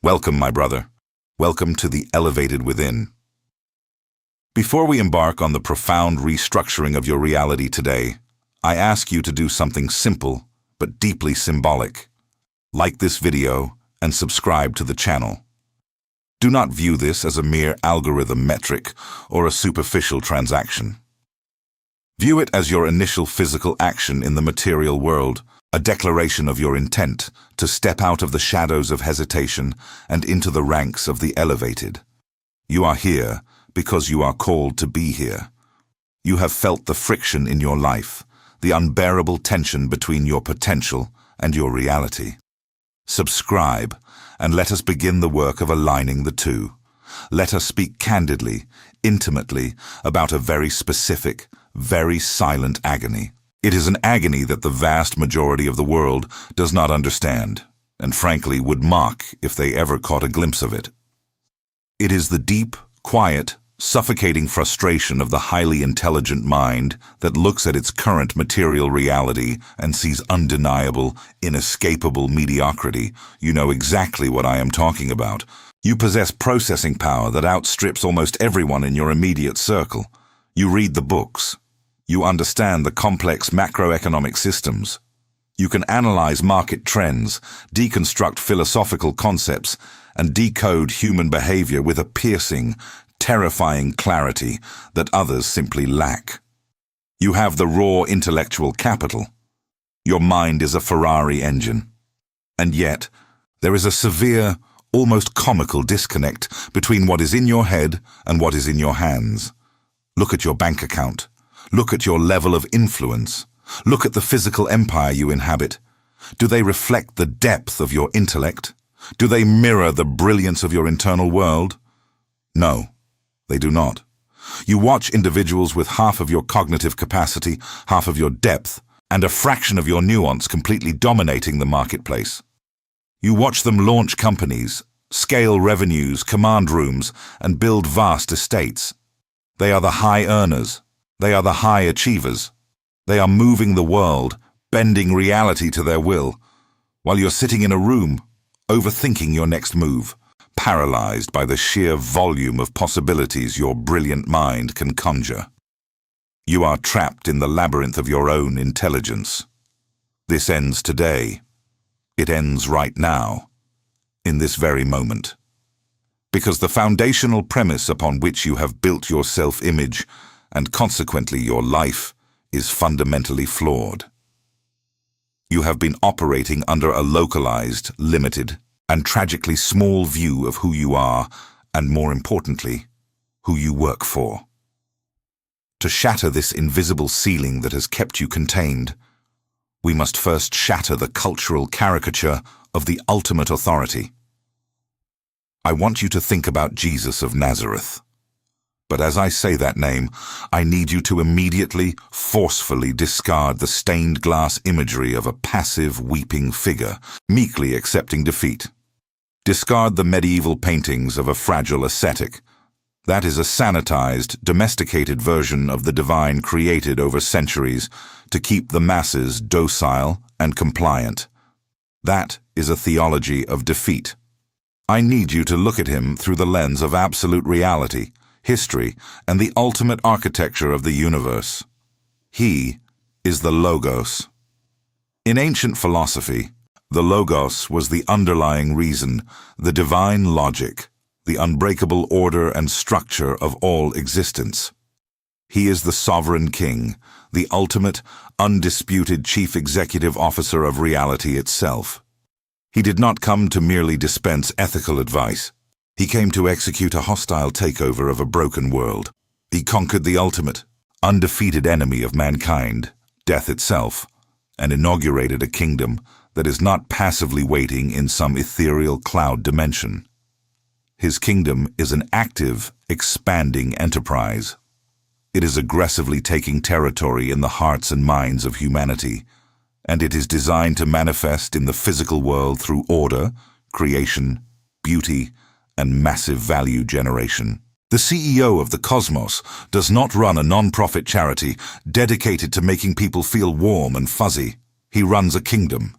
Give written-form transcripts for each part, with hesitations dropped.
Welcome, my brother. Welcome to the elevated within. Before we embark on the profound restructuring of your reality today, I ask you to do something simple but deeply symbolic. Like this video and subscribe to the channel. Do not view this as a mere algorithm metric or a superficial transaction. View it as your initial physical action in the material world, a declaration of your intent to step out of the shadows of hesitation and into the ranks of the elevated. You are here because you are called to be here. You have felt the friction in your life, the unbearable tension between your potential and your reality. Subscribe, and let us begin the work of aligning the two. Let us speak candidly, intimately, about a very specific, very silent agony. It is an agony that the vast majority of the world does not understand, and frankly would mock if they ever caught a glimpse of it. It is the deep, quiet, suffocating frustration of the highly intelligent mind that looks at its current material reality and sees undeniable, inescapable mediocrity. You know exactly what I am talking about. You possess processing power that outstrips almost everyone in your immediate circle. You read the books. You understand the complex macroeconomic systems. You can analyze market trends, deconstruct philosophical concepts, and decode human behavior with a piercing, terrifying clarity that others simply lack. You have the raw intellectual capital. Your mind is a Ferrari engine. And yet, there is a severe, almost comical disconnect between what is in your head and what is in your hands. Look at your bank account. Look at your level of influence. Look at the physical empire you inhabit. Do they reflect the depth of your intellect? Do they mirror the brilliance of your internal world? No. They do not. You watch individuals with half of your cognitive capacity, half of your depth, and a fraction of your nuance completely dominating the marketplace. You watch them launch companies, scale revenues, command rooms, and build vast estates. They are the high earners. They are the high achievers. They are moving the world, bending reality to their will, while you're sitting in a room, overthinking your next move, paralyzed by the sheer volume of possibilities your brilliant mind can conjure. You are trapped in the labyrinth of your own intelligence. This ends today. It ends right now, in this very moment. Because the foundational premise upon which you have built your self-image, and consequently your life, is fundamentally flawed. You have been operating under a localized, limited, and tragically small view of who you are, and more importantly, who you work for. To shatter this invisible ceiling that has kept you contained, we must first shatter the cultural caricature of the ultimate authority. I want you to think about Jesus of Nazareth. But as I say that name, I need you to immediately, forcefully discard the stained glass imagery of a passive, weeping figure, meekly accepting defeat. Discard the medieval paintings of a fragile ascetic. That is a sanitized, domesticated version of the divine created over centuries to keep the masses docile and compliant. That is a theology of defeat. I need you to look at him through the lens of absolute reality, history, and the ultimate architecture of the universe. He is the Logos. In ancient philosophy, the Logos was the underlying reason, the divine logic, the unbreakable order and structure of all existence. He is the sovereign king, the ultimate, undisputed chief executive officer of reality itself. He did not come to merely dispense ethical advice. He came to execute a hostile takeover of a broken world. He conquered the ultimate, undefeated enemy of mankind, death itself, and inaugurated a kingdom that is not passively waiting in some ethereal cloud dimension. His kingdom is an active, expanding enterprise. It is aggressively taking territory in the hearts and minds of humanity, and it is designed to manifest in the physical world through order, creation, beauty, and massive value generation. The CEO of the cosmos does not run a non-profit charity dedicated to making people feel warm and fuzzy. He runs a kingdom.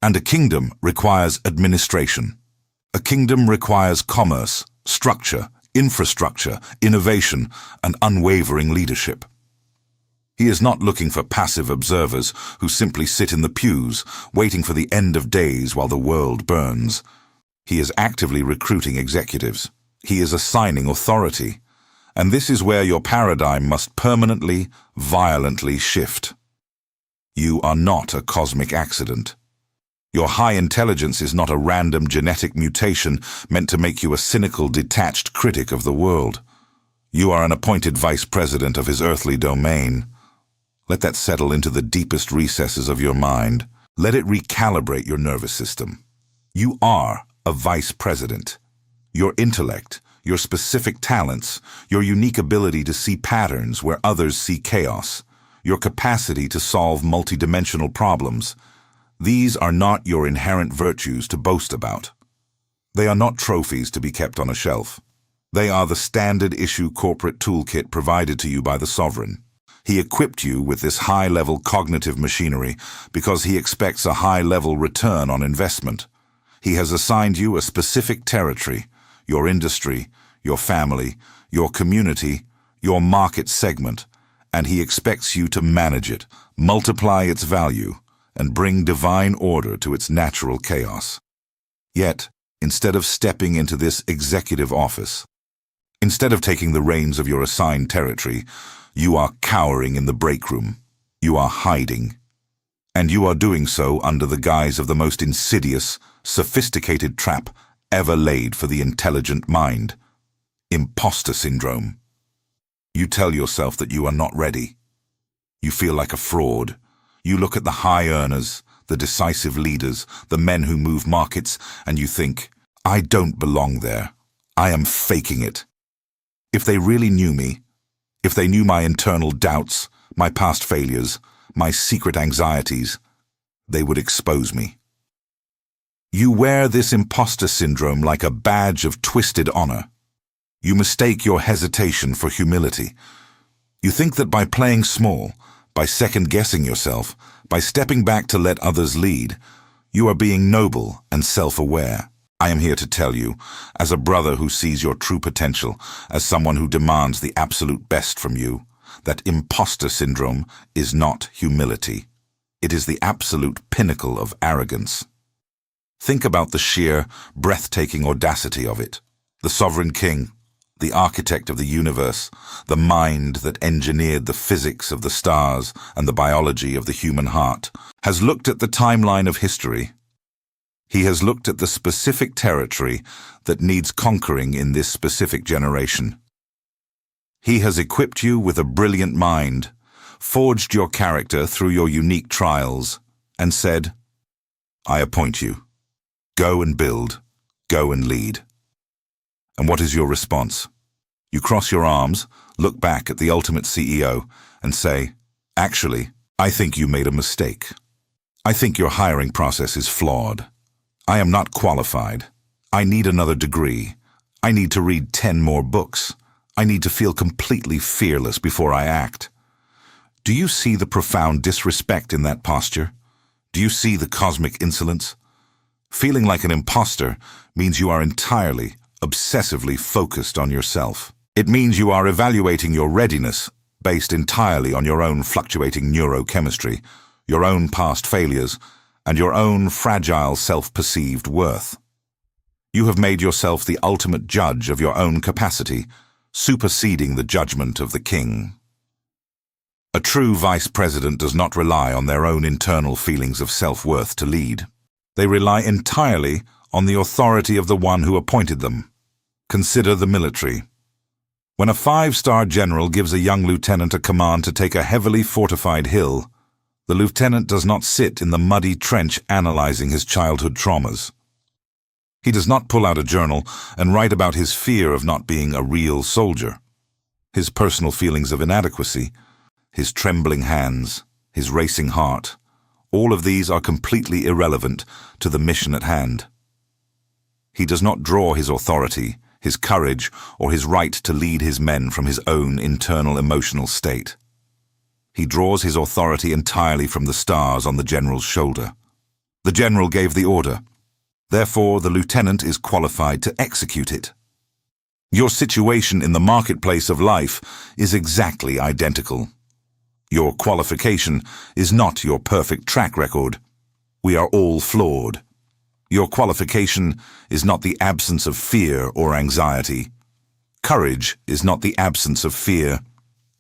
And a kingdom requires administration. A kingdom requires commerce, structure, infrastructure, innovation, and unwavering leadership. He is not looking for passive observers who simply sit in the pews, waiting for the end of days while the world burns. He is actively recruiting executives. He is assigning authority. And this is where your paradigm must permanently, violently shift. You are not a cosmic accident. Your high intelligence is not a random genetic mutation meant to make you a cynical, detached critic of the world. You are an appointed vice president of his earthly domain. Let that settle into the deepest recesses of your mind. Let it recalibrate your nervous system. You are a vice president. Your intellect, your specific talents, your unique ability to see patterns where others see chaos, your capacity to solve multidimensional problems, these are not your inherent virtues to boast about. They are not trophies to be kept on a shelf. They are the standard-issue corporate toolkit provided to you by the sovereign. He equipped you with this high-level cognitive machinery because he expects a high-level return on investment. He has assigned you a specific territory, your industry, your family, your community, your market segment, and he expects you to manage it, multiply its value, and bring divine order to its natural chaos. Yet, instead of stepping into this executive office, instead of taking the reins of your assigned territory, you are cowering in the break room. You are hiding. And you are doing so under the guise of the most insidious, sophisticated trap ever laid for the intelligent mind. Impostor Syndrome. You tell yourself that you are not ready. You feel like a fraud. You look at the high earners, the decisive leaders, the men who move markets, and you think, I don't belong there. I am faking it. If they really knew me, if they knew my internal doubts, my past failures, my secret anxieties, they would expose me. You wear this imposter syndrome like a badge of twisted honor. You mistake your hesitation for humility. You think that by playing small, by second-guessing yourself, by stepping back to let others lead, you are being noble and self-aware. I am here to tell you, as a brother who sees your true potential, as someone who demands the absolute best from you, that imposter syndrome is not humility. It is the absolute pinnacle of arrogance. Think about the sheer, breathtaking audacity of it. The sovereign king, the architect of the universe, the mind that engineered the physics of the stars and the biology of the human heart, has looked at the timeline of history. He has looked at the specific territory that needs conquering in this specific generation. He has equipped you with a brilliant mind, forged your character through your unique trials, and said, I appoint you. Go and build. Go and lead. And what is your response? You cross your arms, look back at the ultimate CEO, and say, actually, I think you made a mistake. I think your hiring process is flawed. I am not qualified. I need another degree. I need to read 10 more books. I need to feel completely fearless before I act. Do you see the profound disrespect in that posture? Do you see the cosmic insolence? Feeling like an imposter means you are entirely, obsessively focused on yourself. It means you are evaluating your readiness based entirely on your own fluctuating neurochemistry, your own past failures, and your own fragile self-perceived worth. You have made yourself the ultimate judge of your own capacity, superseding the judgment of the king. A true vice president does not rely on their own internal feelings of self-worth to lead. They rely entirely on the authority of the one who appointed them. Consider the military. When a 5-star general gives a young lieutenant a command to take a heavily fortified hill, the lieutenant does not sit in the muddy trench analyzing his childhood traumas. He does not pull out a journal and write about his fear of not being a real soldier, his personal feelings of inadequacy, his trembling hands, his racing heart. All of these are completely irrelevant to the mission at hand. He does not draw his authority, his courage, or his right to lead his men from his own internal emotional state. He draws his authority entirely from the stars on the general's shoulder. The general gave the order. Therefore, the lieutenant is qualified to execute it. Your situation in the marketplace of life is exactly identical. Your qualification is not your perfect track record. We are all flawed. Your qualification is not the absence of fear or anxiety. Courage is not the absence of fear.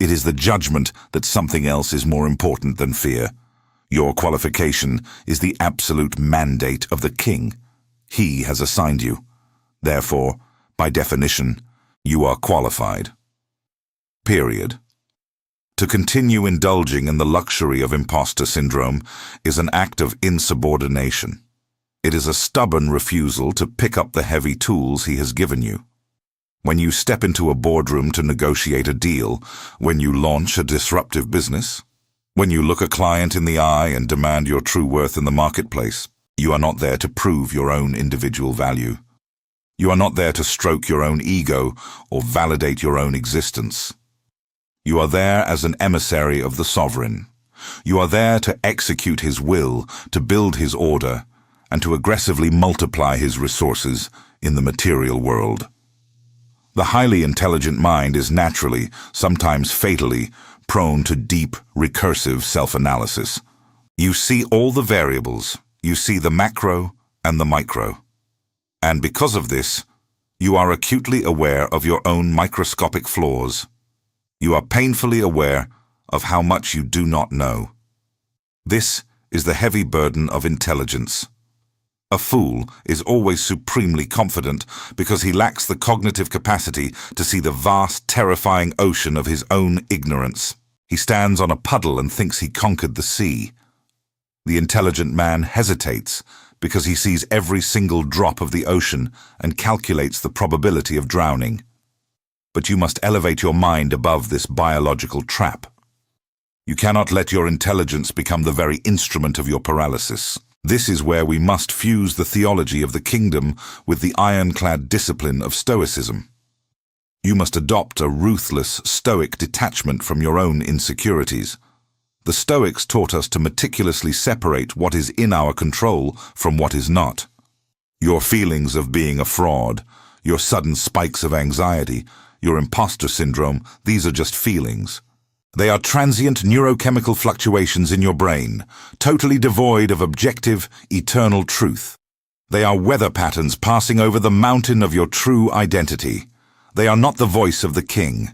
It is the judgment that something else is more important than fear. Your qualification is the absolute mandate of the king. He has assigned you. Therefore, by definition, you are qualified. Period. To continue indulging in the luxury of impostor syndrome is an act of insubordination. It is a stubborn refusal to pick up the heavy tools he has given you. When you step into a boardroom to negotiate a deal, when you launch a disruptive business, when you look a client in the eye and demand your true worth in the marketplace, you are not there to prove your own individual value. You are not there to stroke your own ego or validate your own existence. You are there as an emissary of the sovereign. You are there to execute his will, to build his order, and to aggressively multiply his resources in the material world. The highly intelligent mind is naturally, sometimes fatally, prone to deep, recursive self-analysis. You see all the variables, you see the macro and the micro. And because of this, you are acutely aware of your own microscopic flaws. You are painfully aware of how much you do not know. This is the heavy burden of intelligence. A fool is always supremely confident because he lacks the cognitive capacity to see the vast, terrifying ocean of his own ignorance. He stands on a puddle and thinks he conquered the sea. The intelligent man hesitates because he sees every single drop of the ocean and calculates the probability of drowning. But you must elevate your mind above this biological trap. You cannot let your intelligence become the very instrument of your paralysis. This is where we must fuse the theology of the kingdom with the ironclad discipline of Stoicism. You must adopt a ruthless, stoic detachment from your own insecurities. The Stoics taught us to meticulously separate what is in our control from what is not. Your feelings of being a fraud, your sudden spikes of anxiety, your impostor syndrome, these are just feelings. They are transient neurochemical fluctuations in your brain, totally devoid of objective, eternal truth. They are weather patterns passing over the mountain of your true identity. They are not the voice of the king.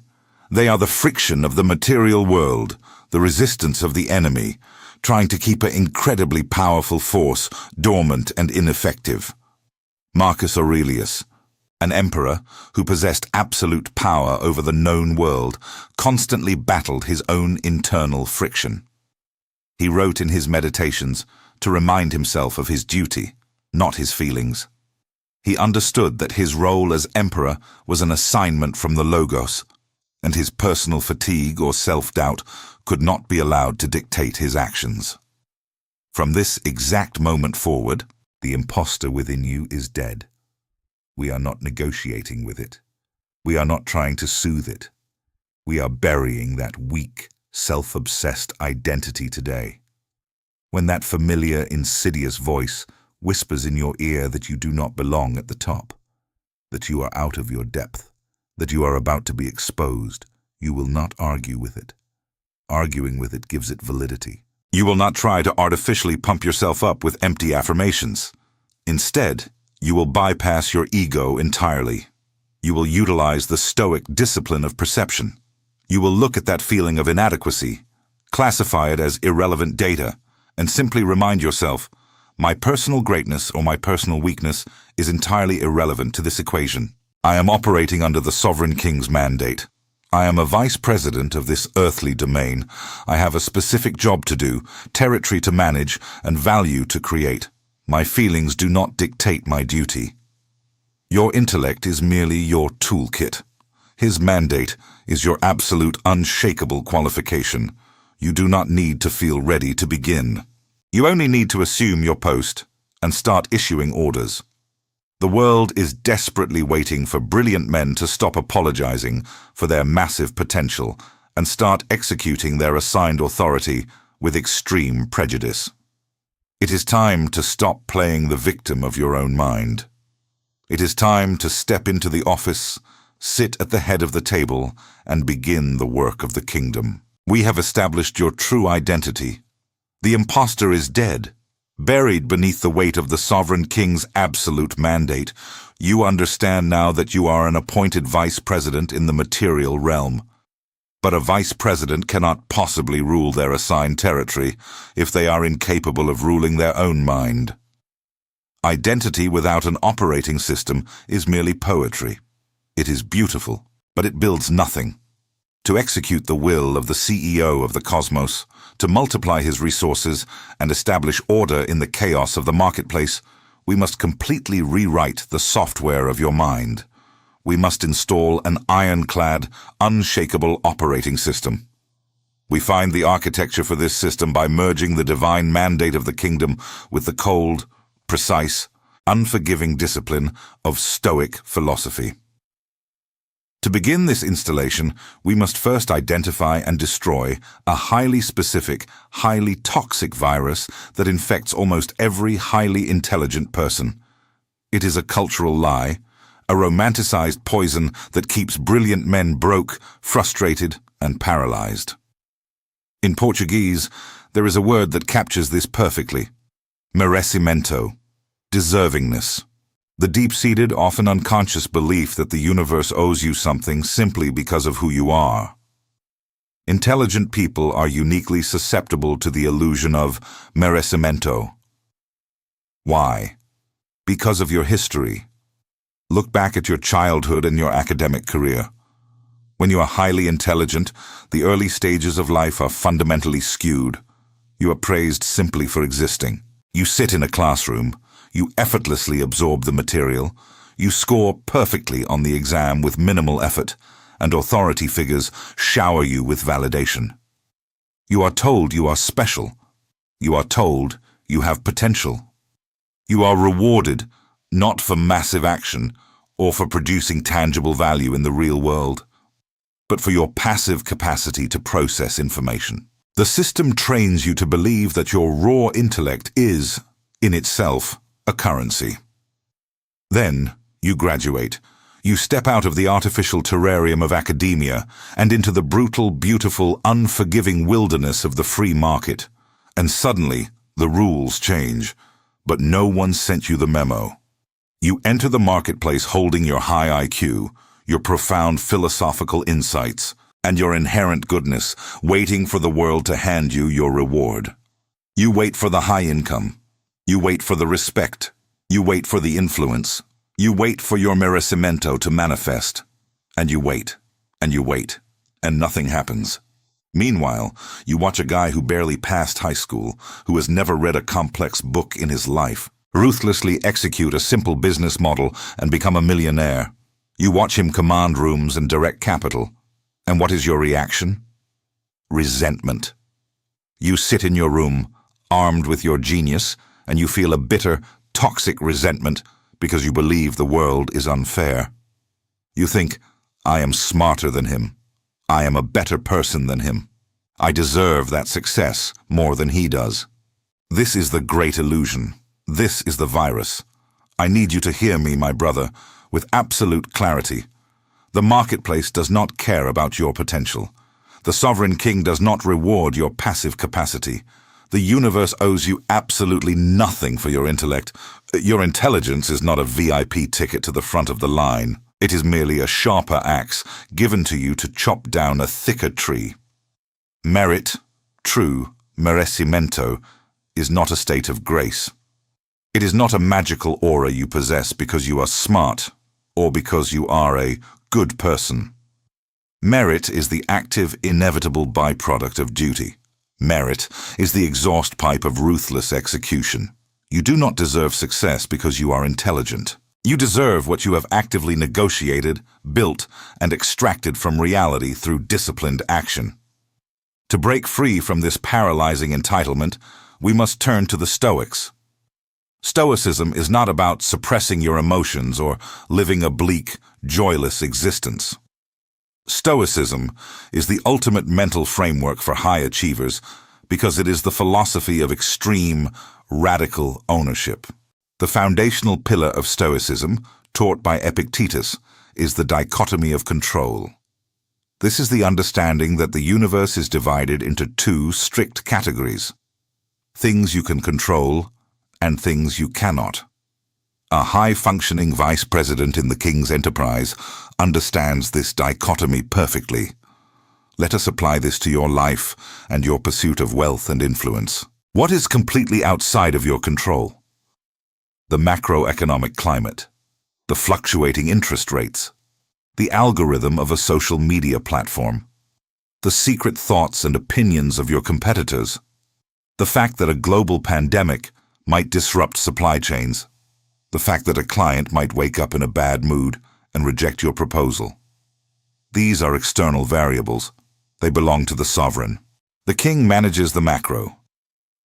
They are the friction of the material world, the resistance of the enemy, trying to keep an incredibly powerful force dormant and ineffective. Marcus Aurelius, an emperor who possessed absolute power over the known world, constantly battled his own internal friction. He wrote in his meditations to remind himself of his duty, not his feelings. He understood that his role as emperor was an assignment from the Logos, and his personal fatigue or self-doubt could not be allowed to dictate his actions. From this exact moment forward, the imposter within you is dead. We are not negotiating with it. We are not trying to soothe it. We are burying that weak, self-obsessed identity today. When that familiar, insidious voice whispers in your ear that you do not belong at the top, that you are out of your depth, that you are about to be exposed, you will not argue with it. Arguing with it gives it validity. You will not try to artificially pump yourself up with empty affirmations. Instead, you will bypass your ego entirely. You will utilize the stoic discipline of perception. You will look at that feeling of inadequacy, classify it as irrelevant data, and simply remind yourself, my personal greatness or my personal weakness is entirely irrelevant to this equation. I am operating under the sovereign king's mandate. I am a vice president of this earthly domain. I have a specific job to do, territory to manage, and value to create. My feelings do not dictate my duty. Your intellect is merely your toolkit. His mandate is your absolute unshakable qualification. You do not need to feel ready to begin. You only need to assume your post and start issuing orders. The world is desperately waiting for brilliant men to stop apologizing for their massive potential and start executing their assigned authority with extreme prejudice. It is time to stop playing the victim of your own mind. It is time to step into the office, sit at the head of the table, and begin the work of the kingdom. We have established your true identity. The impostor is dead. Buried beneath the weight of the sovereign king's absolute mandate, you understand now that you are an appointed vice president in the material realm. But a vice president cannot possibly rule their assigned territory if they are incapable of ruling their own mind. Identity without an operating system is merely poetry. It is beautiful, but it builds nothing. To execute the will of the CEO of the cosmos, to multiply his resources and establish order in the chaos of the marketplace, we must completely rewrite the software of your mind. We must install an ironclad, unshakable operating system. We find the architecture for this system by merging the divine mandate of the kingdom with the cold, precise, unforgiving discipline of Stoic philosophy. To begin this installation, we must first identify and destroy a highly specific, highly toxic virus that infects almost every highly intelligent person. It is a cultural lie, a romanticized poison that keeps brilliant men broke, frustrated, and paralyzed. In Portuguese, there is a word that captures this perfectly: merecimento, deservingness. The deep-seated, often unconscious belief that the universe owes you something simply because of who you are. Intelligent people are uniquely susceptible to the illusion of merecimento. Why? Because of your history. Look back at your childhood and your academic career. When you are highly intelligent, the early stages of life are fundamentally skewed. You are praised simply for existing. You sit in a classroom. You effortlessly absorb the material. You score perfectly on the exam with minimal effort, and authority figures shower you with validation. You are told you are special. You are told you have potential. You are rewarded not for massive action or for producing tangible value in the real world, but for your passive capacity to process information. The system trains you to believe that your raw intellect is, in itself, a currency. Then, you graduate. You step out of the artificial terrarium of academia and into the brutal, beautiful, unforgiving wilderness of the free market. And suddenly, the rules change. But no one sent you the memo. You enter the marketplace holding your high IQ, your profound philosophical insights, and your inherent goodness, waiting for the world to hand you your reward. You wait for the high income. You wait for the respect. You wait for the influence. You wait for your merecimento to manifest. And you wait. And you wait. And nothing happens. Meanwhile, you watch a guy who barely passed high school, who has never read a complex book in his life, ruthlessly execute a simple business model and become a millionaire. You watch him command rooms and direct capital. And what is your reaction? Resentment. You sit in your room, armed with your genius, and you feel a bitter, toxic resentment because you believe the world is unfair. You think, I am smarter than him. I am a better person than him. I deserve that success more than he does. This is the great illusion. This is the virus. I need you to hear me, my brother, with absolute clarity. The marketplace does not care about your potential. The sovereign king does not reward your passive capacity. The universe owes you absolutely nothing for your intellect. Your intelligence is not a VIP ticket to the front of the line. It is merely a sharper axe given to you to chop down a thicker tree. Merit, true merecimento, is not a state of grace. It is not a magical aura you possess because you are smart or because you are a good person. Merit is the active, inevitable byproduct of duty. Merit is the exhaust pipe of ruthless execution. You do not deserve success because you are intelligent. You deserve what you have actively negotiated, built, and extracted from reality through disciplined action. To break free from this paralyzing entitlement, we must turn to the Stoics. Stoicism is not about suppressing your emotions or living a bleak, joyless existence. Stoicism is the ultimate mental framework for high achievers because it is the philosophy of extreme, radical ownership. The foundational pillar of Stoicism, taught by Epictetus, is the dichotomy of control. This is the understanding that the universe is divided into two strict categories: things you can control and things you cannot. A high-functioning vice president in the king's enterprise understands this dichotomy perfectly. Let us apply this to your life and your pursuit of wealth and influence. What is completely outside of your control? The macroeconomic climate, the fluctuating interest rates, the algorithm of a social media platform, the secret thoughts and opinions of your competitors, the fact that a global pandemic might disrupt supply chains, the fact that a client might wake up in a bad mood and reject your proposal. These are external variables. They belong to the sovereign. The king manages the macro.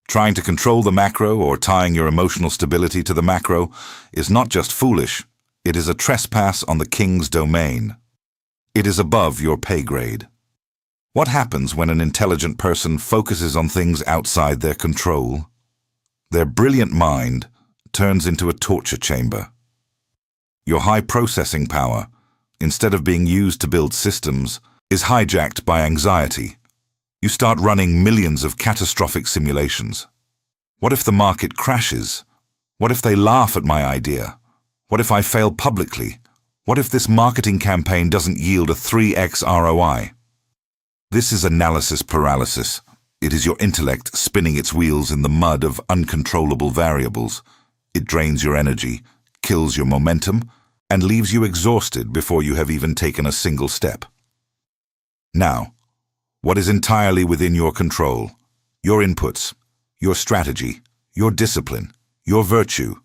Trying to control the macro or tying your emotional stability to the macro is not just foolish, it is a trespass on the king's domain. It is above your pay grade. What happens when an intelligent person focuses on things outside their control? Their brilliant mind turns into a torture chamber. Your high processing power, instead of being used to build systems, is hijacked by anxiety. You start running millions of catastrophic simulations. What if the market crashes? What if they laugh at my idea? What if I fail publicly? What if this marketing campaign doesn't yield a 3x ROI? This is analysis paralysis. It is your intellect spinning its wheels in the mud of uncontrollable variables. It drains your energy, kills your momentum, and leaves you exhausted before you have even taken a single step. Now, what is entirely within your control? Your inputs, your strategy, your discipline, your virtue,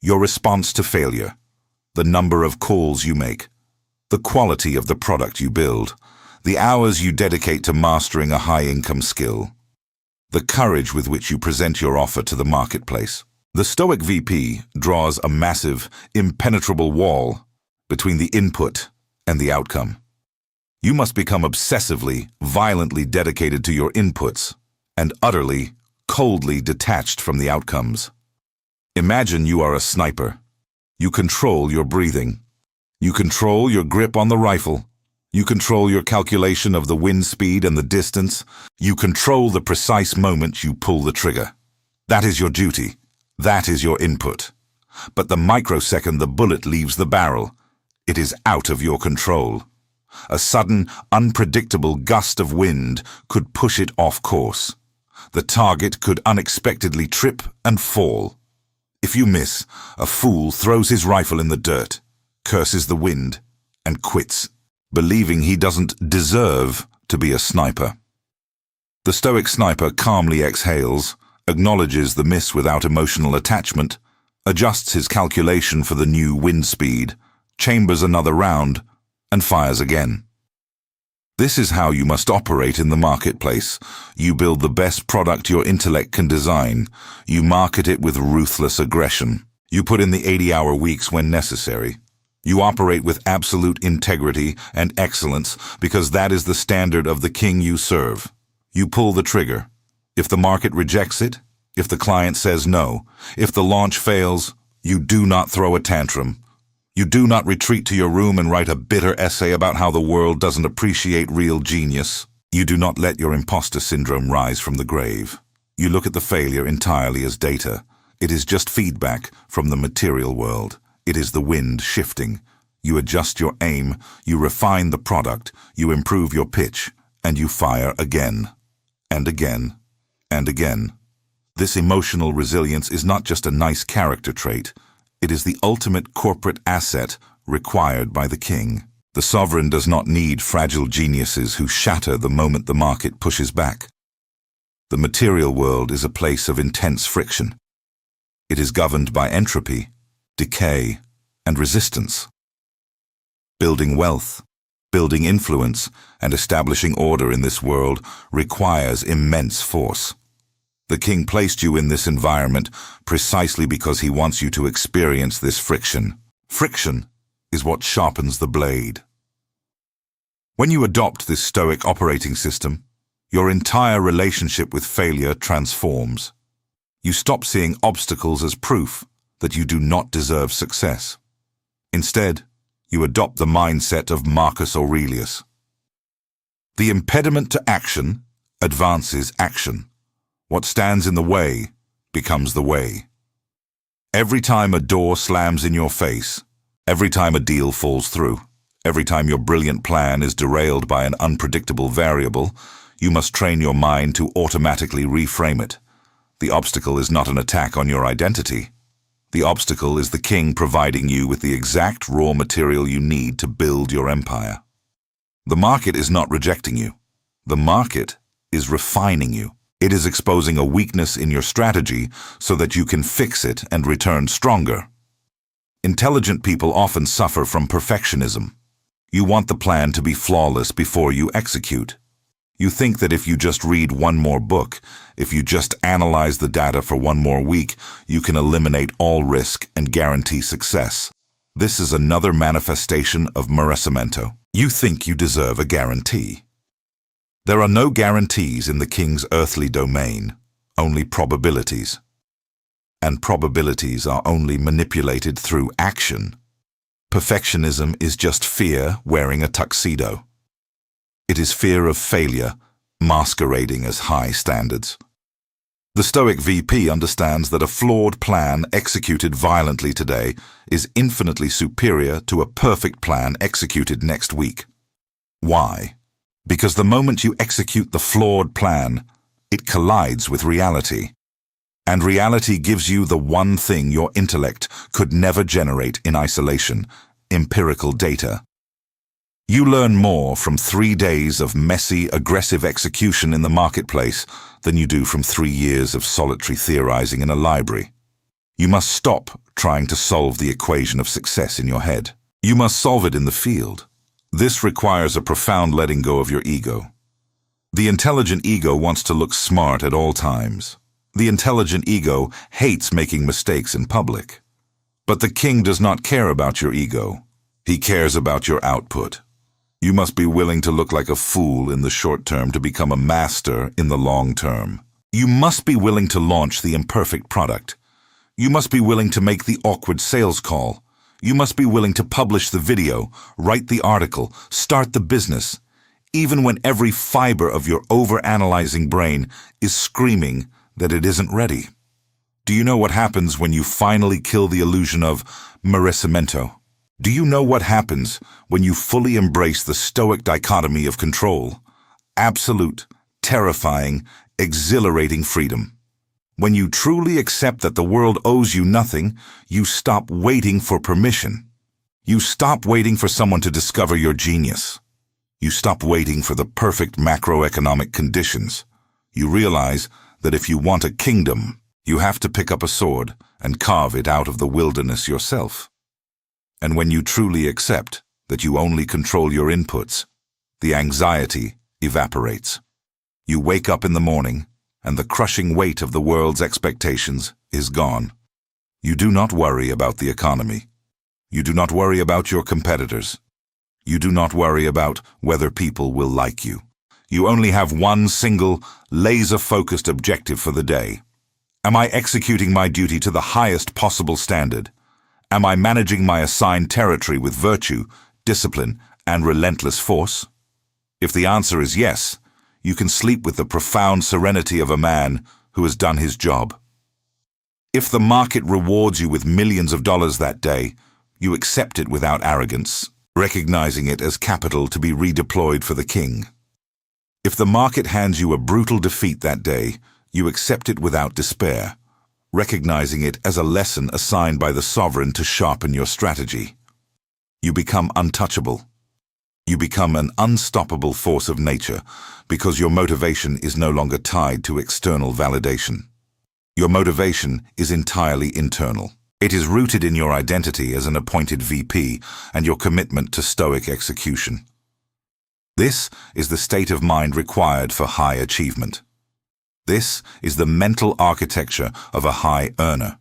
your response to failure, the number of calls you make, the quality of the product you build, the hours you dedicate to mastering a high-income skill, the courage with which you present your offer to the marketplace. The Stoic VP draws a massive, impenetrable wall between the input and the outcome. You must become obsessively, violently dedicated to your inputs and utterly, coldly detached from the outcomes. Imagine you are a sniper. You control your breathing. You control your grip on the rifle. You control your calculation of the wind speed and the distance. You control the precise moment you pull the trigger. That is your duty. That is your input. But the microsecond the bullet leaves the barrel, it is out of your control. A sudden, unpredictable gust of wind could push it off course. The target could unexpectedly trip and fall. If you miss, a fool throws his rifle in the dirt, curses the wind, and quits, believing he doesn't deserve to be a sniper. The Stoic sniper calmly exhales, acknowledges the miss without emotional attachment, adjusts his calculation for the new wind speed, chambers another round, and fires again. This is how you must operate in the marketplace. You build the best product your intellect can design. You market it with ruthless aggression. You put in the 80-hour weeks when necessary. You operate with absolute integrity and excellence because that is the standard of the king you serve. You pull the trigger. If the market rejects it, if the client says no, if the launch fails, you do not throw a tantrum. You do not retreat to your room and write a bitter essay about how the world doesn't appreciate real genius. You do not let your impostor syndrome rise from the grave. You look at the failure entirely as data. It is just feedback from the material world. It is the wind shifting. You adjust your aim, you refine the product, you improve your pitch, and you fire again, and again, and again. This emotional resilience is not just a nice character trait. It is the ultimate corporate asset required by the king. The sovereign does not need fragile geniuses who shatter the moment the market pushes back. The material world is a place of intense friction. It is governed by entropy, decay, and resistance. Building wealth, building influence, and establishing order in this world requires immense force. The king placed you in this environment precisely because he wants you to experience this friction. Friction is what sharpens the blade. When you adopt this Stoic operating system, your entire relationship with failure transforms. You stop seeing obstacles as proof that you do not deserve success. Instead, you adopt the mindset of Marcus Aurelius. The impediment to action advances action. What stands in the way becomes the way. Every time a door slams in your face, every time a deal falls through, every time your brilliant plan is derailed by an unpredictable variable, you must train your mind to automatically reframe it. The obstacle is not an attack on your identity. The obstacle is the king providing you with the exact raw material you need to build your empire. The market is not rejecting you. The market is refining you. It is exposing a weakness in your strategy so that you can fix it and return stronger. Intelligent people often suffer from perfectionism. You want the plan to be flawless before you execute. You think that if you just read one more book, if you just analyze the data for one more week, you can eliminate all risk and guarantee success. This is another manifestation of merecimento. You think you deserve a guarantee. There are no guarantees in the king's earthly domain, only probabilities. And probabilities are only manipulated through action. Perfectionism is just fear wearing a tuxedo. It is fear of failure, masquerading as high standards. The Stoic VP understands that a flawed plan executed violently today is infinitely superior to a perfect plan executed next week. Why? Because the moment you execute the flawed plan, it collides with reality. And reality gives you the one thing your intellect could never generate in isolation: empirical data. You learn more from 3 days of messy, aggressive execution in the marketplace than you do from 3 years of solitary theorizing in a library. You must stop trying to solve the equation of success in your head. You must solve it in the field. This requires a profound letting go of your ego. The intelligent ego wants to look smart at all times. The intelligent ego hates making mistakes in public. But the king does not care about your ego. He cares about your output. You must be willing to look like a fool in the short term to become a master in the long term. You must be willing to launch the imperfect product. You must be willing to make the awkward sales call. You must be willing to publish the video, write the article, start the business, even when every fiber of your overanalyzing brain is screaming that it isn't ready. Do you know what happens when you finally kill the illusion of merecimento? Do you know what happens when you fully embrace the Stoic dichotomy of control? Absolute, terrifying, exhilarating freedom. When you truly accept that the world owes you nothing, you stop waiting for permission. You stop waiting for someone to discover your genius. You stop waiting for the perfect macroeconomic conditions. You realize that if you want a kingdom, you have to pick up a sword and carve it out of the wilderness yourself. And when you truly accept that you only control your inputs, the anxiety evaporates. You wake up in the morning, and the crushing weight of the world's expectations is gone. You do not worry about the economy. You do not worry about your competitors. You do not worry about whether people will like you. You only have one single, laser-focused objective for the day. Am I executing my duty to the highest possible standard? Am I managing my assigned territory with virtue, discipline, and relentless force? If the answer is yes, you can sleep with the profound serenity of a man who has done his job. If the market rewards you with millions of dollars that day, you accept it without arrogance, recognizing it as capital to be redeployed for the king. If the market hands you a brutal defeat that day, you accept it without despair, recognizing it as a lesson assigned by the sovereign to sharpen your strategy. You become untouchable. You become an unstoppable force of nature because your motivation is no longer tied to external validation. Your motivation is entirely internal. It is rooted in your identity as an appointed VP and your commitment to Stoic execution. This is the state of mind required for high achievement. This is the mental architecture of a high earner.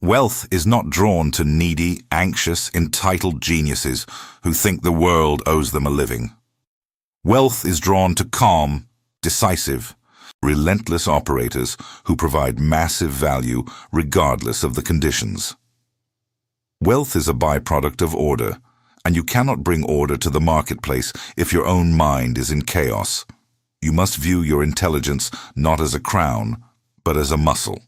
Wealth is not drawn to needy, anxious, entitled geniuses who think the world owes them a living. Wealth is drawn to calm, decisive, relentless operators who provide massive value regardless of the conditions. Wealth is a byproduct of order, and you cannot bring order to the marketplace if your own mind is in chaos. You must view your intelligence not as a crown, but as a muscle.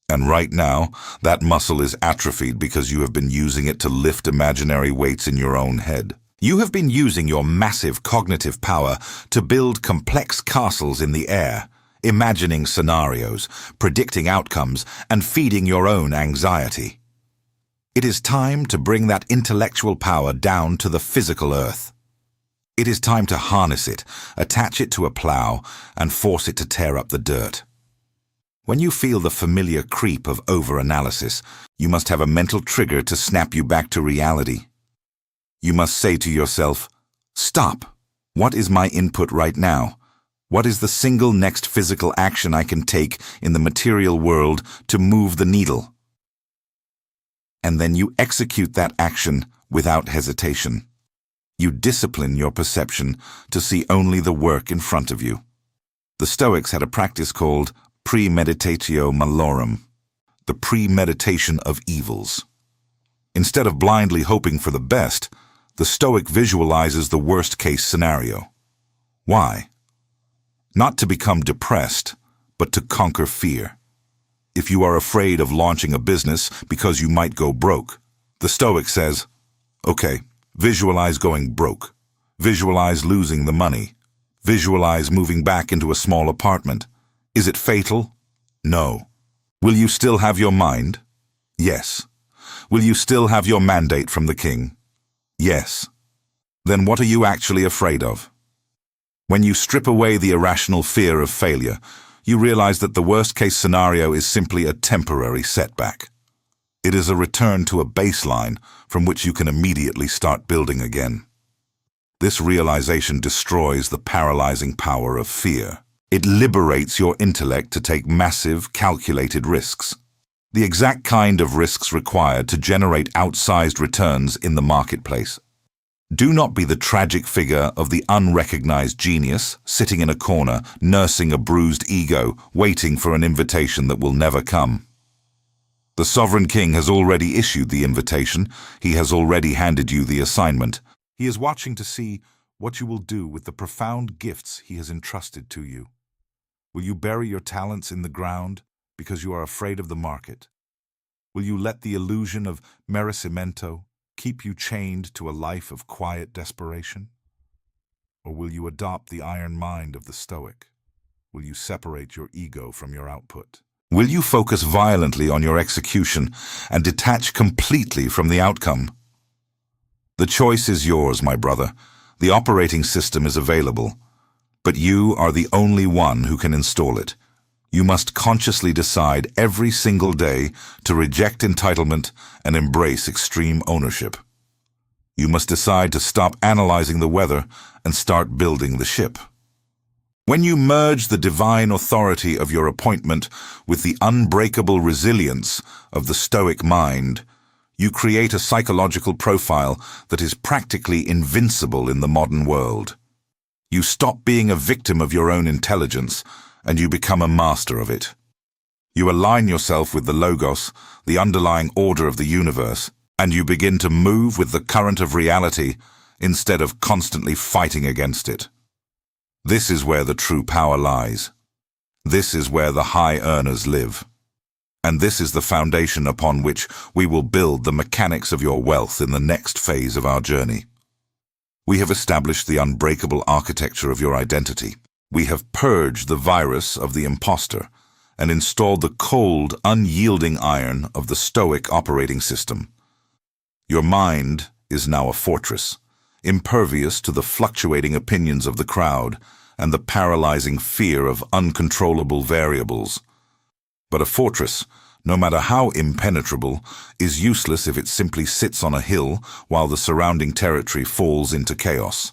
And right now, that muscle is atrophied because you have been using it to lift imaginary weights in your own head. You have been using your massive cognitive power to build complex castles in the air, imagining scenarios, predicting outcomes, and feeding your own anxiety. It is time to bring that intellectual power down to the physical earth. It is time to harness it, attach it to a plow, and force it to tear up the dirt. When you feel the familiar creep of over-analysis, you must have a mental trigger to snap you back to reality. You must say to yourself, "Stop. What is my input right now? What is the single next physical action I can take in the material world to move the needle?" And then you execute that action without hesitation. You discipline your perception to see only the work in front of you. The Stoics had a practice called premeditatio malorum, the premeditation of evils. Instead of blindly hoping for the best, the Stoic visualizes the worst-case scenario. Why? Not to become depressed, but to conquer fear. If you are afraid of launching a business because you might go broke, the Stoic says, "Okay, visualize going broke. Visualize losing the money. Visualize moving back into a small apartment. Is it fatal? No. Will you still have your mind? Yes. Will you still have your mandate from the king? Yes. Then what are you actually afraid of?" When you strip away the irrational fear of failure, you realize that the worst-case scenario is simply a temporary setback. It is a return to a baseline from which you can immediately start building again. This realization destroys the paralyzing power of fear. It liberates your intellect to take massive, calculated risks. The exact kind of risks required to generate outsized returns in the marketplace. Do not be the tragic figure of the unrecognized genius sitting in a corner, nursing a bruised ego, waiting for an invitation that will never come. The sovereign king has already issued the invitation. He has already handed you the assignment. He is watching to see what you will do with the profound gifts he has entrusted to you. Will you bury your talents in the ground because you are afraid of the market? Will you let the illusion of merecimento keep you chained to a life of quiet desperation? Or will you adopt the iron mind of the Stoic? Will you separate your ego from your output? Will you focus violently on your execution and detach completely from the outcome? The choice is yours, my brother. The operating system is available, but you are the only one who can install it. You must consciously decide every single day to reject entitlement and embrace extreme ownership. You must decide to stop analyzing the weather and start building the ship. When you merge the divine authority of your appointment with the unbreakable resilience of the Stoic mind, you create a psychological profile that is practically invincible in the modern world. You stop being a victim of your own intelligence, and you become a master of it. You align yourself with the Logos, the underlying order of the universe, and you begin to move with the current of reality instead of constantly fighting against it. This is where the true power lies. This is where the high earners live. And this is the foundation upon which we will build the mechanics of your wealth in the next phase of our journey. We have established the unbreakable architecture of your identity. We have purged the virus of the impostor and installed the cold, unyielding iron of the Stoic operating system. Your mind is now a fortress, impervious to the fluctuating opinions of the crowd and the paralyzing fear of uncontrollable variables. But a fortress, no matter how impenetrable, is useless if it simply sits on a hill while the surrounding territory falls into chaos.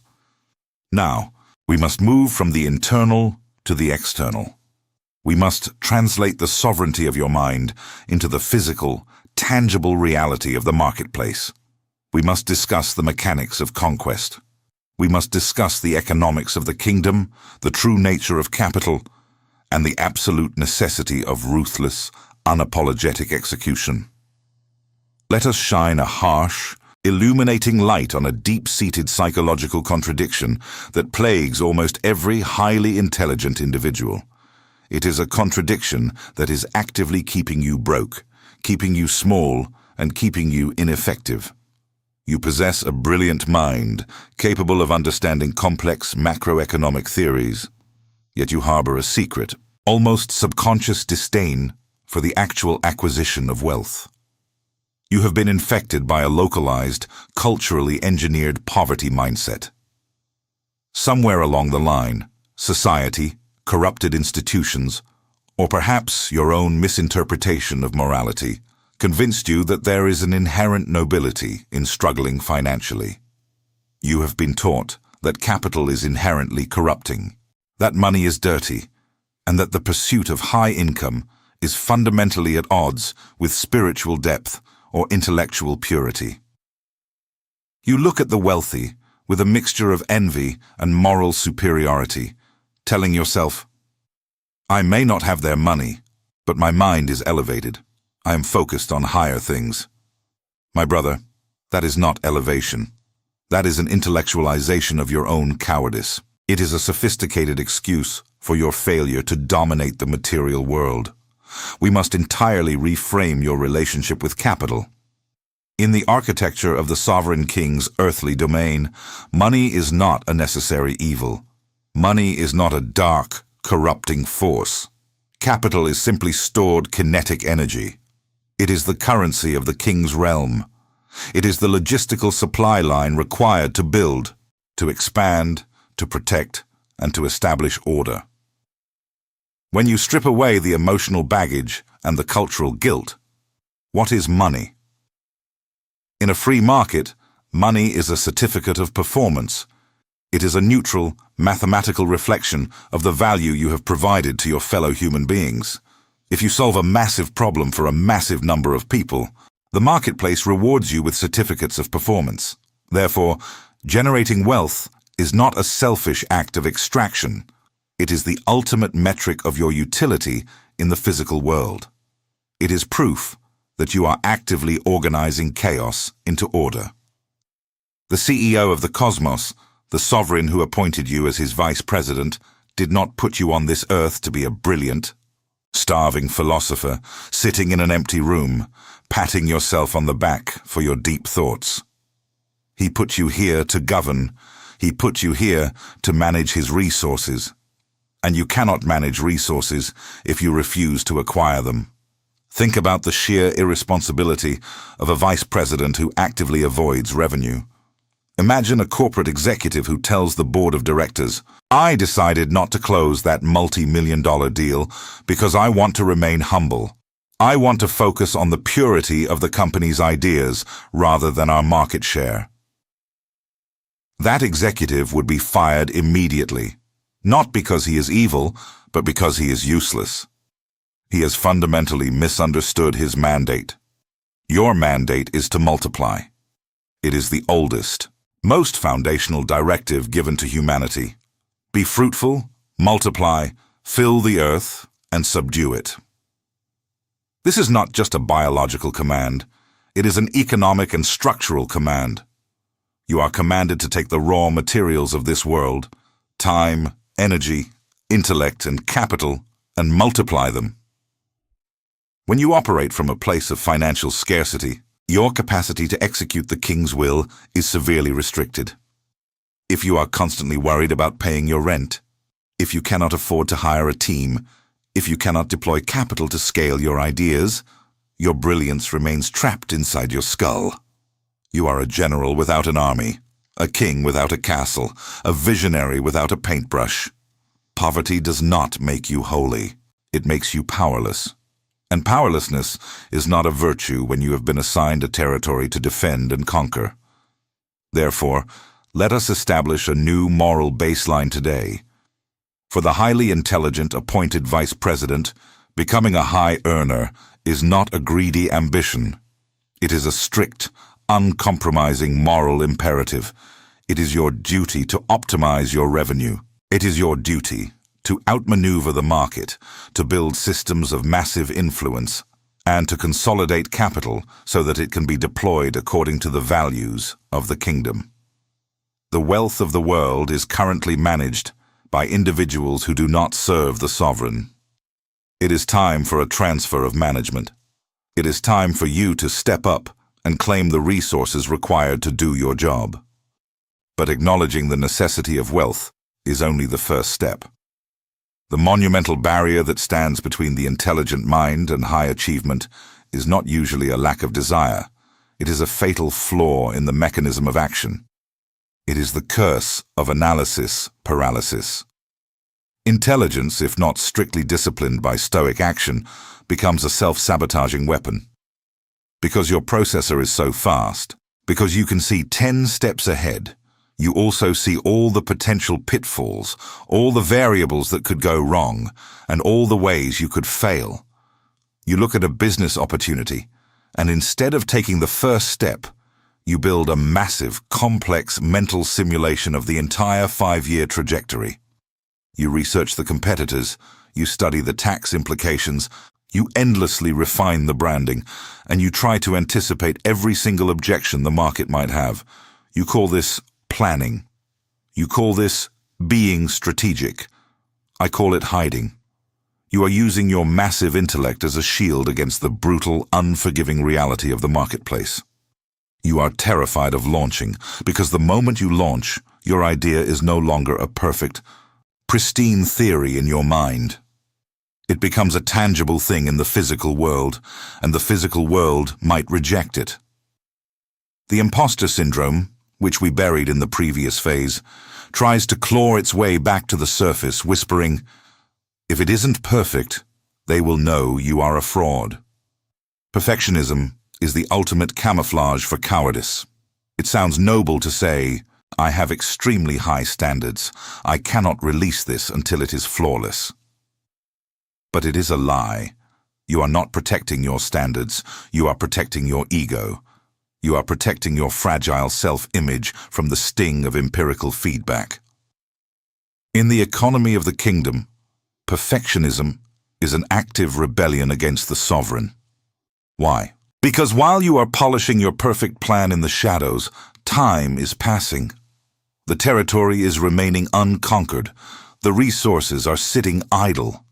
Now, we must move from the internal to the external. We must translate the sovereignty of your mind into the physical, tangible reality of the marketplace. We must discuss the mechanics of conquest. We must discuss the economics of the kingdom, the true nature of capital, and the absolute necessity of ruthless, unapologetic execution. Let us shine a harsh, illuminating light on a deep-seated psychological contradiction that plagues almost every highly intelligent individual. It is a contradiction that is actively keeping you broke, keeping you small, and keeping you ineffective. You possess a brilliant mind, capable of understanding complex macroeconomic theories, yet you harbor a secret, almost subconscious disdain for the actual acquisition of wealth. You have been infected by a localized, culturally engineered poverty mindset. Somewhere along the line, society, corrupted institutions, or perhaps your own misinterpretation of morality, convinced you that there is an inherent nobility in struggling financially. You have been taught that capital is inherently corrupting, that money is dirty, and that the pursuit of high income is fundamentally at odds with spiritual depth or intellectual purity. You look at the wealthy with a mixture of envy and moral superiority, telling yourself, "I may not have their money, but my mind is elevated. I am focused on higher things." My brother, that is not elevation. That is an intellectualization of your own cowardice. It is a sophisticated excuse for your failure to dominate the material world. We must entirely reframe your relationship with capital. In the architecture of the sovereign king's earthly domain, money is not a necessary evil. Money is not a dark, corrupting force. Capital is simply stored kinetic energy. It is the currency of the king's realm. It is the logistical supply line required to build, to expand, to protect, and to establish order. When you strip away the emotional baggage and the cultural guilt, what is money? In a free market, money is a certificate of performance. It is a neutral, mathematical reflection of the value you have provided to your fellow human beings. If you solve a massive problem for a massive number of people, the marketplace rewards you with certificates of performance. Therefore, generating wealth is not a selfish act of extraction. It is the ultimate metric of your utility in the physical world. It is proof that you are actively organizing chaos into order. The CEO of the cosmos, the sovereign who appointed you as his vice president, did not put you on this earth to be a brilliant, starving philosopher sitting in an empty room, patting yourself on the back for your deep thoughts. He put you here to govern. He put you here to manage his resources. And you cannot manage resources if you refuse to acquire them. Think about the sheer irresponsibility of a vice president who actively avoids revenue. Imagine a corporate executive who tells the board of directors, "I decided not to close that multi-million-dollar deal because I want to remain humble. I want to focus on the purity of the company's ideas rather than our market share." That executive would be fired immediately. Not because he is evil, but because he is useless. He has fundamentally misunderstood his mandate. Your mandate is to multiply. It is the oldest, most foundational directive given to humanity. Be fruitful, multiply, fill the earth, and subdue it. This is not just a biological command. It is an economic and structural command. You are commanded to take the raw materials of this world, time, energy, intellect, and capital, and multiply them. When you operate from a place of financial scarcity, your capacity to execute the king's will is severely restricted. If you are constantly worried about paying your rent, if you cannot afford to hire a team, if you cannot deploy capital to scale your ideas, your brilliance remains trapped inside your skull. You are a general without an army, a king without a castle, a visionary without a paintbrush. Poverty does not make you holy. It makes you powerless. And powerlessness is not a virtue when you have been assigned a territory to defend and conquer. Therefore, let us establish a new moral baseline today. For the highly intelligent appointed vice president, becoming a high earner is not a greedy ambition. It is a strict, uncompromising moral imperative. It is your duty to optimize your revenue. It is your duty to outmaneuver the market, to build systems of massive influence, and to consolidate capital so that it can be deployed according to the values of the kingdom. The wealth of the world is currently managed by individuals who do not serve the sovereign. It is time for a transfer of management. It is time for you to step up and claim the resources required to do your job. But acknowledging the necessity of wealth is only the first step. The monumental barrier that stands between the intelligent mind and high achievement is not usually a lack of desire. It is a fatal flaw in the mechanism of action. It is the curse of analysis paralysis. Intelligence, if not strictly disciplined by stoic action, becomes a self-sabotaging weapon. Because your processor is so fast, because you can see 10 steps ahead, you also see all the potential pitfalls, all the variables that could go wrong, and all the ways you could fail. You look at a business opportunity, and instead of taking the first step, you build a massive, complex mental simulation of the entire 5-year trajectory. You research the competitors, you study the tax implications, you endlessly refine the branding, and you try to anticipate every single objection the market might have. You call this planning. You call this being strategic. I call it hiding. You are using your massive intellect as a shield against the brutal, unforgiving reality of the marketplace. You are terrified of launching, because the moment you launch, your idea is no longer a perfect, pristine theory in your mind. It becomes a tangible thing in the physical world, and the physical world might reject it. The impostor syndrome, which we buried in the previous phase, tries to claw its way back to the surface, whispering, "If it isn't perfect, they will know you are a fraud." Perfectionism is the ultimate camouflage for cowardice. It sounds noble to say, "I have extremely high standards. I cannot release this until it is flawless." But it is a lie. You are not protecting your standards. You are protecting your ego. You are protecting your fragile self-image from the sting of empirical feedback. In the economy of the kingdom, perfectionism is an active rebellion against the sovereign. Why? Because while you are polishing your perfect plan in the shadows, time is passing. The territory is remaining unconquered. The resources are sitting idle.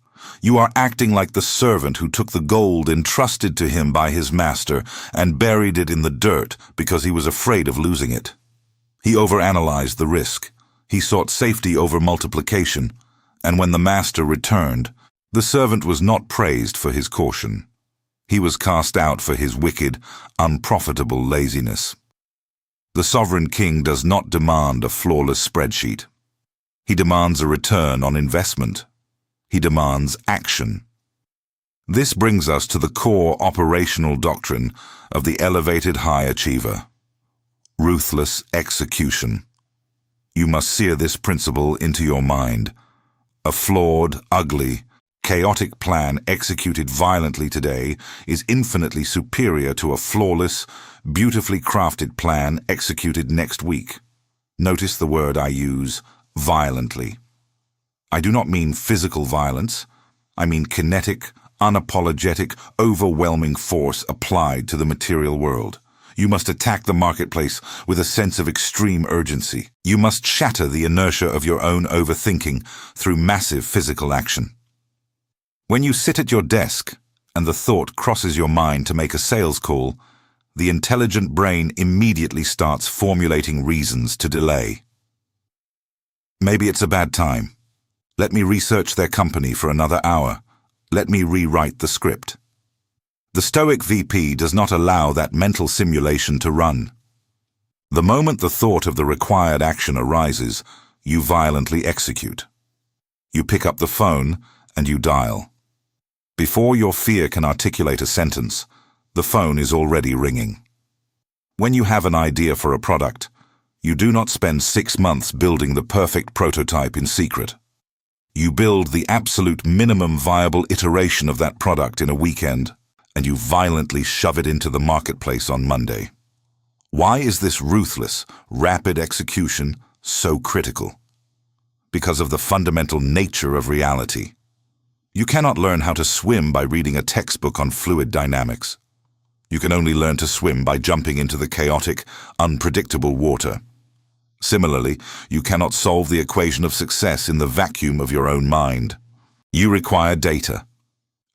You are acting like the servant who took the gold entrusted to him by his master and buried it in the dirt because he was afraid of losing it. He overanalyzed the risk. He sought safety over multiplication, and when the master returned, the servant was not praised for his caution. He was cast out for his wicked, unprofitable laziness. The sovereign king does not demand a flawless spreadsheet. He demands a return on investment. He demands action. This brings us to the core operational doctrine of the elevated high achiever: ruthless execution. You must sear this principle into your mind. A flawed, ugly, chaotic plan executed violently today is infinitely superior to a flawless, beautifully crafted plan executed next week. Notice the word I use, violently. I do not mean physical violence. I mean kinetic, unapologetic, overwhelming force applied to the material world. You must attack the marketplace with a sense of extreme urgency. You must shatter the inertia of your own overthinking through massive physical action. When you sit at your desk and the thought crosses your mind to make a sales call, the intelligent brain immediately starts formulating reasons to delay. Maybe it's a bad time. Let me research their company for another hour. Let me rewrite the script. The Stoic VP does not allow that mental simulation to run. The moment the thought of the required action arises, you violently execute. You pick up the phone and you dial. Before your fear can articulate a sentence, the phone is already ringing. When you have an idea for a product, you do not spend 6 months building the perfect prototype in secret. You build the absolute minimum viable iteration of that product in a weekend, and you violently shove it into the marketplace on Monday. Why is this ruthless, rapid execution so critical? because of the fundamental nature of reality. You cannot learn how to swim by reading a textbook on fluid dynamics. You can only learn to swim by jumping into the chaotic, unpredictable water. Similarly, you cannot solve the equation of success in the vacuum of your own mind. You require data,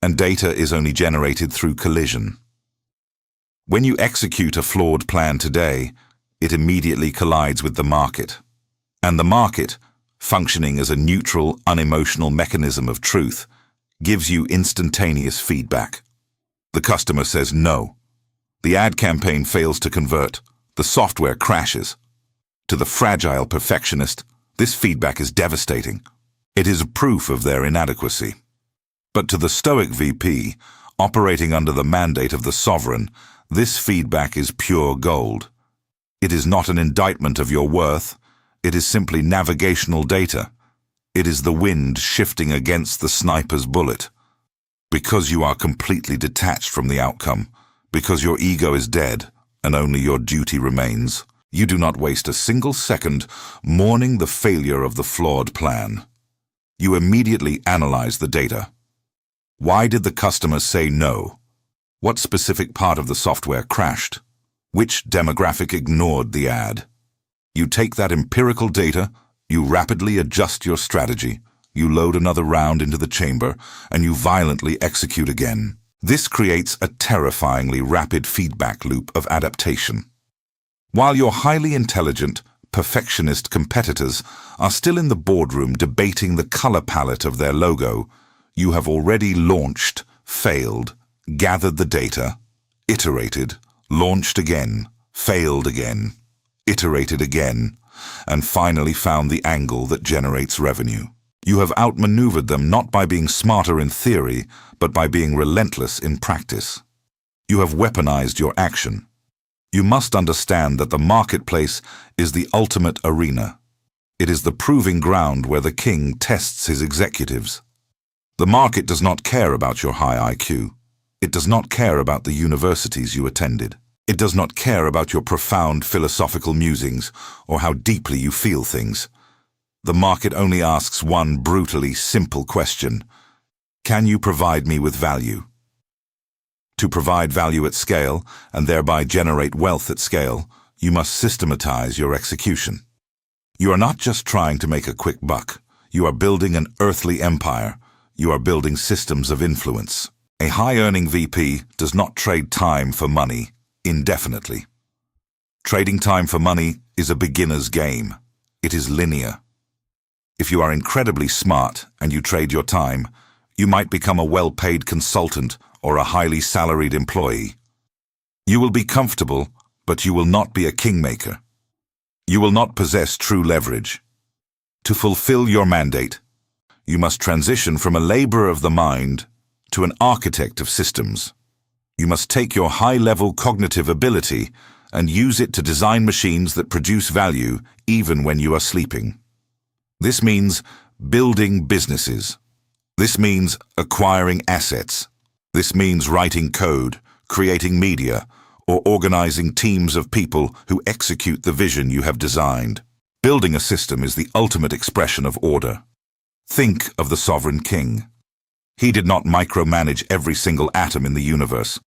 and data is only generated through collision. When you execute a flawed plan today, it immediately collides with the market. And the market, functioning as a neutral, unemotional mechanism of truth, gives you instantaneous feedback. The customer says no. The ad campaign fails to convert. The software crashes. To the fragile perfectionist, this feedback is devastating. It is proof of their inadequacy. But to the Stoic VP, operating under the mandate of the sovereign, this feedback is pure gold. It is not an indictment of your worth. It is simply navigational data. It is the wind shifting against the sniper's bullet. Because you are completely detached from the outcome, because your ego is dead and only your duty remains, you do not waste a single second mourning the failure of the flawed plan. You immediately analyze the data. Why did the customer say no? What specific part of the software crashed? Which demographic ignored the ad? You take that empirical data, you rapidly adjust your strategy, you load another round into the chamber, and you violently execute again. This creates a terrifyingly rapid feedback loop of adaptation. While your highly intelligent, perfectionist competitors are still in the boardroom debating the color palette of their logo, you have already launched, failed, gathered the data, iterated, launched again, failed again, iterated again, and finally found the angle that generates revenue. You have outmaneuvered them not by being smarter in theory, but by being relentless in practice. You have weaponized your action. You must understand that the marketplace is the ultimate arena. It is the proving ground where the king tests his executives. The market does not care about your high IQ. It does not care about the universities you attended. It does not care about your profound philosophical musings or how deeply you feel things. The market only asks one brutally simple question. Can you provide me with value? To provide value at scale and thereby generate wealth at scale, you must systematize your execution. You are not just trying to make a quick buck. You are building an earthly empire. You are building systems of influence. A high-earning VP does not trade time for money indefinitely. Trading time for money is a beginner's game. It is linear. If you are incredibly smart and you trade your time, you might become a well-paid consultant or a highly salaried employee. You will be comfortable, but you will not be a kingmaker. You will not possess true leverage. To fulfill your mandate, you must transition from a laborer of the mind to an architect of systems. You must take your high-level cognitive ability and use it to design machines that produce value even when you are sleeping. This means building businesses. This means acquiring assets. This means writing code, creating media, or organizing teams of people who execute the vision you have designed. Building a system is the ultimate expression of order. Think of the sovereign king. He did not micromanage every single atom in the universe.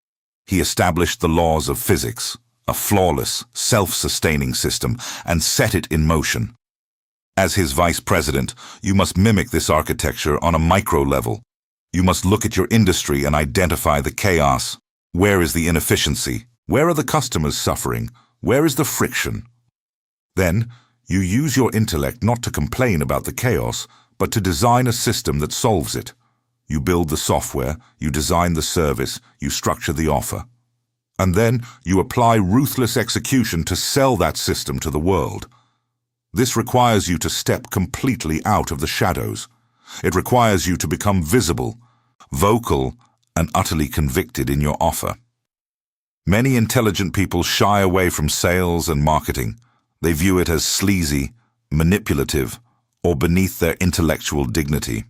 He established the laws of physics, a flawless, self-sustaining system, and set it in motion. As his vice president, you must mimic this architecture on a micro level. You must look at your industry and identify the chaos. Where is the inefficiency? Where are the customers suffering? Where is the friction? Then, you use your intellect not to complain about the chaos, but to design a system that solves it. You build the software, you design the service, you structure the offer. And then you apply ruthless execution to sell that system to the world. This requires you to step completely out of the shadows. It requires you to become visible, vocal, and utterly convicted in your offer. Many intelligent people shy away from sales and marketing. They view it as sleazy, manipulative, or beneath their intellectual dignity.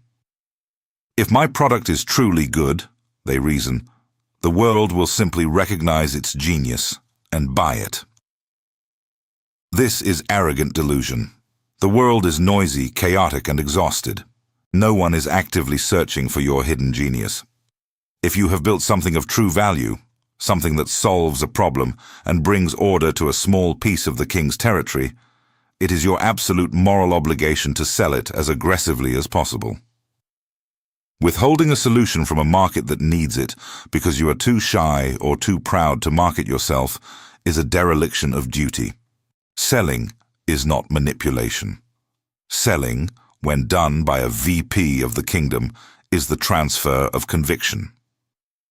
If my product is truly good, they reason, the world will simply recognize its genius and buy it. This is arrogant delusion. The world is noisy, chaotic, and exhausted. No one is actively searching for your hidden genius. If you have built something of true value, something that solves a problem and brings order to a small piece of the king's territory, it is your absolute moral obligation to sell it as aggressively as possible. Withholding a solution from a market that needs it because you are too shy or too proud to market yourself is a dereliction of duty. Selling is not manipulation. Selling, when done by a VP of the kingdom, is the transfer of conviction.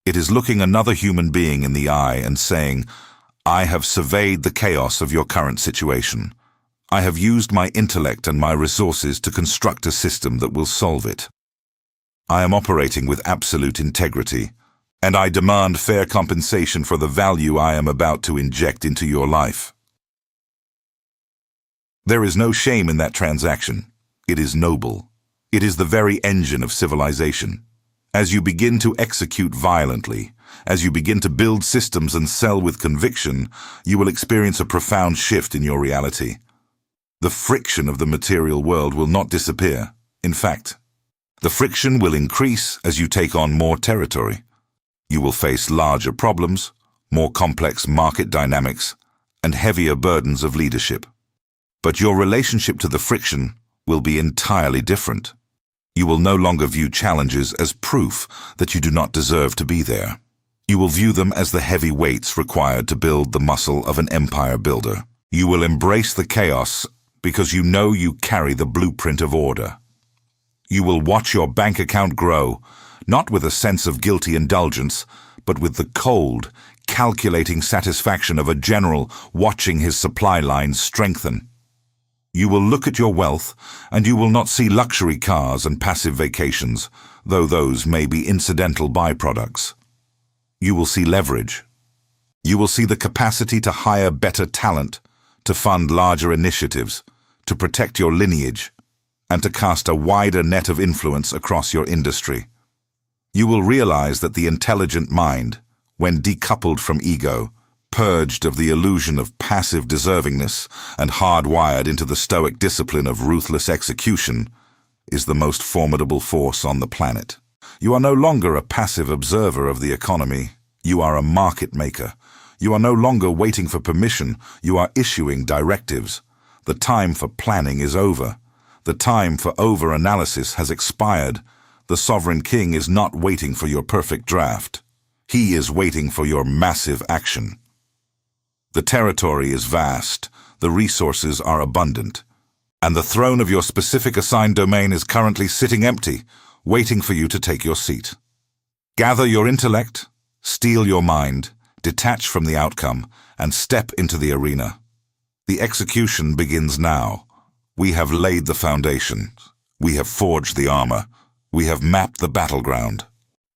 It is looking another human being in the eye and saying, "I have surveyed the chaos of your current situation. I have used my intellect and my resources to construct a system that will solve it. I am operating with absolute integrity, and I demand fair compensation for the value I am about to inject into your life." There is no shame in that transaction. It is noble. It is the very engine of civilization. As you begin to execute violently, as you begin to build systems and sell with conviction, you will experience a profound shift in your reality. The friction of the material world will not disappear. In fact, the friction will increase as you take on more territory. You will face larger problems, more complex market dynamics, and heavier burdens of leadership. But your relationship to the friction will be entirely different. You will no longer view challenges as proof that you do not deserve to be there. You will view them as the heavy weights required to build the muscle of an empire builder. You will embrace the chaos because you know you carry the blueprint of order. You will watch your bank account grow, not with a sense of guilty indulgence, but with the cold, calculating satisfaction of a general watching his supply lines strengthen. You will look at your wealth, and you will not see luxury cars and passive vacations, though those may be incidental byproducts. You will see leverage. You will see the capacity to hire better talent, to fund larger initiatives, to protect your lineage, and to cast a wider net of influence across your industry. You will realize that the intelligent mind, when decoupled from ego, purged of the illusion of passive deservingness and hardwired into the stoic discipline of ruthless execution, is the most formidable force on the planet. You are no longer a passive observer of the economy. You are a market maker. You are no longer waiting for permission. You are issuing directives. The time for planning is over. The time for over-analysis has expired. The sovereign king is not waiting for your perfect draft. He is waiting for your massive action. The territory is vast, the resources are abundant, and the throne of your specific assigned domain is currently sitting empty, waiting for you to take your seat. Gather your intellect, steel your mind, detach from the outcome, and step into the arena. The execution begins now. We have laid the foundation. We have forged the armor. We have mapped the battleground.